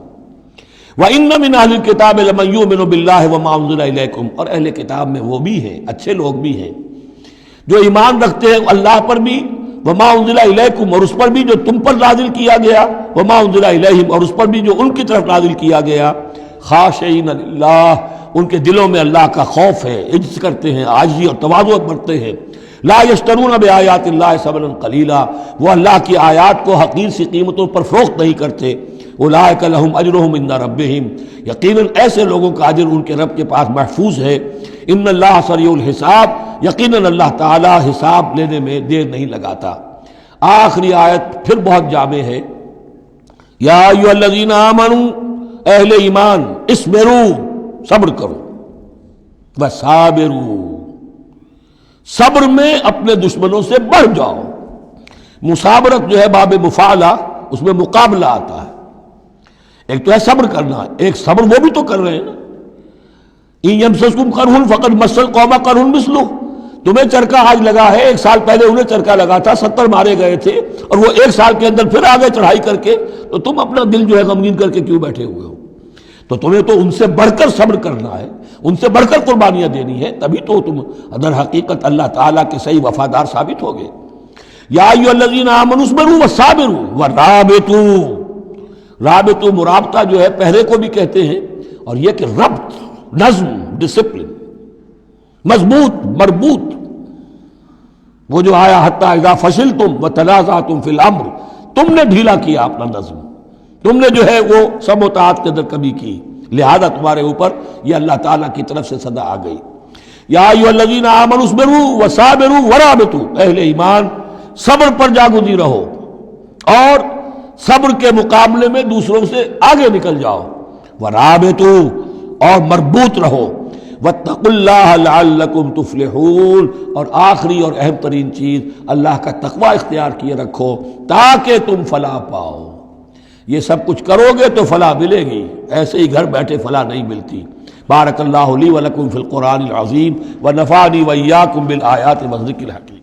وَإِنَّ مِنْ أَهْلِ الْكِتَابِ لَمَنْ يُؤْمِنُ بِاللَّهِ وَمَا أُنزِلَ إِلَيْكُمْ، اور اہل کتاب میں وہ بھی ہیں، اچھے لوگ بھی ہیں جو ایمان رکھتے ہیں اللہ پر بھی، وما انزل الیکم، اور اس پر بھی جو تم پر نازل کیا گیا، وما انزل الیہم، اور اس پر بھی جو ان کی طرف نازل کیا گیا، خاشعین للہ، ان کے دلوں میں اللہ کا خوف ہے، عجز کرتے ہیں، عاجزی اور تواضع برتتے ہیں، لا یشترون بآیات اللہ ثمنا قلیلا، وہ اللہ کی آیات کو حقیر سی قیمتوں پر فروخت نہیں کرتے، اولئک لہم اجرہم عند ربہم، یقیناً ایسے لوگوں کا اجر ان کے رب کے پاس محفوظ ہے، ان اللہ سریع الحساب، یقیناً اللہ تعالی حساب لینے میں دیر نہیں لگاتا۔ آخری آیت پھر بہت جامع ہے، یا ایھا الذین آمنوا، اہل ایمان، اصبروا، صبر کرو، وصابروا، صبر میں اپنے دشمنوں سے بڑھ جاؤ۔ مصابرت جو ہے باب مفاعلہ، اس میں مقابلہ آتا ہے، ایک تو ہے صبر کرنا، ایک صبر وہ بھی تو کر رہے ہیں نا، ان یمسسکم قرح فقد مس القوم قرح مثلہ، تمہیں چرکا آج لگا ہے، 1 سال پہلے انہیں چرکا لگا تھا، 70 مارے گئے تھے، اور وہ 1 سال کے اندر پھر آگے چڑھائی کر کے، تو تم اپنا دل جو ہے غمگین کر کے کیوں بیٹھے ہوئے ہو؟ تو تمہیں تو ان سے بڑھ کر صبر کرنا ہے، ان سے بڑھ کر قربانیاں دینی ہے، تبھی تو تم در حقیقت اللہ تعالیٰ کے صحیح وفادار ثابت ہوگے۔ یا ایھا الذین آمنوا اصبروا وصابروا ورابطوا، رابطوا مرابطہ جو ہے پہرے کو بھی کہتے ہیں، اور یہ کہ ربط، نظم، ڈسپلن، مضبوط، مربوط، وہ جو آیا حتی اذا فشلتم وتنازعتم فی الامر، تم نے ڈھیلا کیا اپنا نظم، تم نے جو ہے وہ سب اطاعت کے اندر کمی کی، لہذا تمہارے اوپر یہ اللہ تعالیٰ کی طرف سے صدا آ گئی۔ یا ایھا الذین آمنوا اصبروا وصابروا ورابطوا، اہل ایمان صبر پر جاگزی رہو اور صبر کے مقابلے میں دوسروں سے آگے نکل جاؤ، ورابطوا اور مربوط رہو، واتقوا اللہ لعلکم تفلحون اور آخری اور اہم ترین چیز اللہ کا تقوی اختیار کیے رکھو تاکہ تم فلاح پاؤ۔ یہ سب کچھ کرو گے تو فلاح ملے گی، ایسے ہی گھر بیٹھے فلاح نہیں ملتی۔ بارک اللہ لی ولکم فی القرآن العظیم ونفعنی وإیاکم بالآیات والذکر الحکیم۔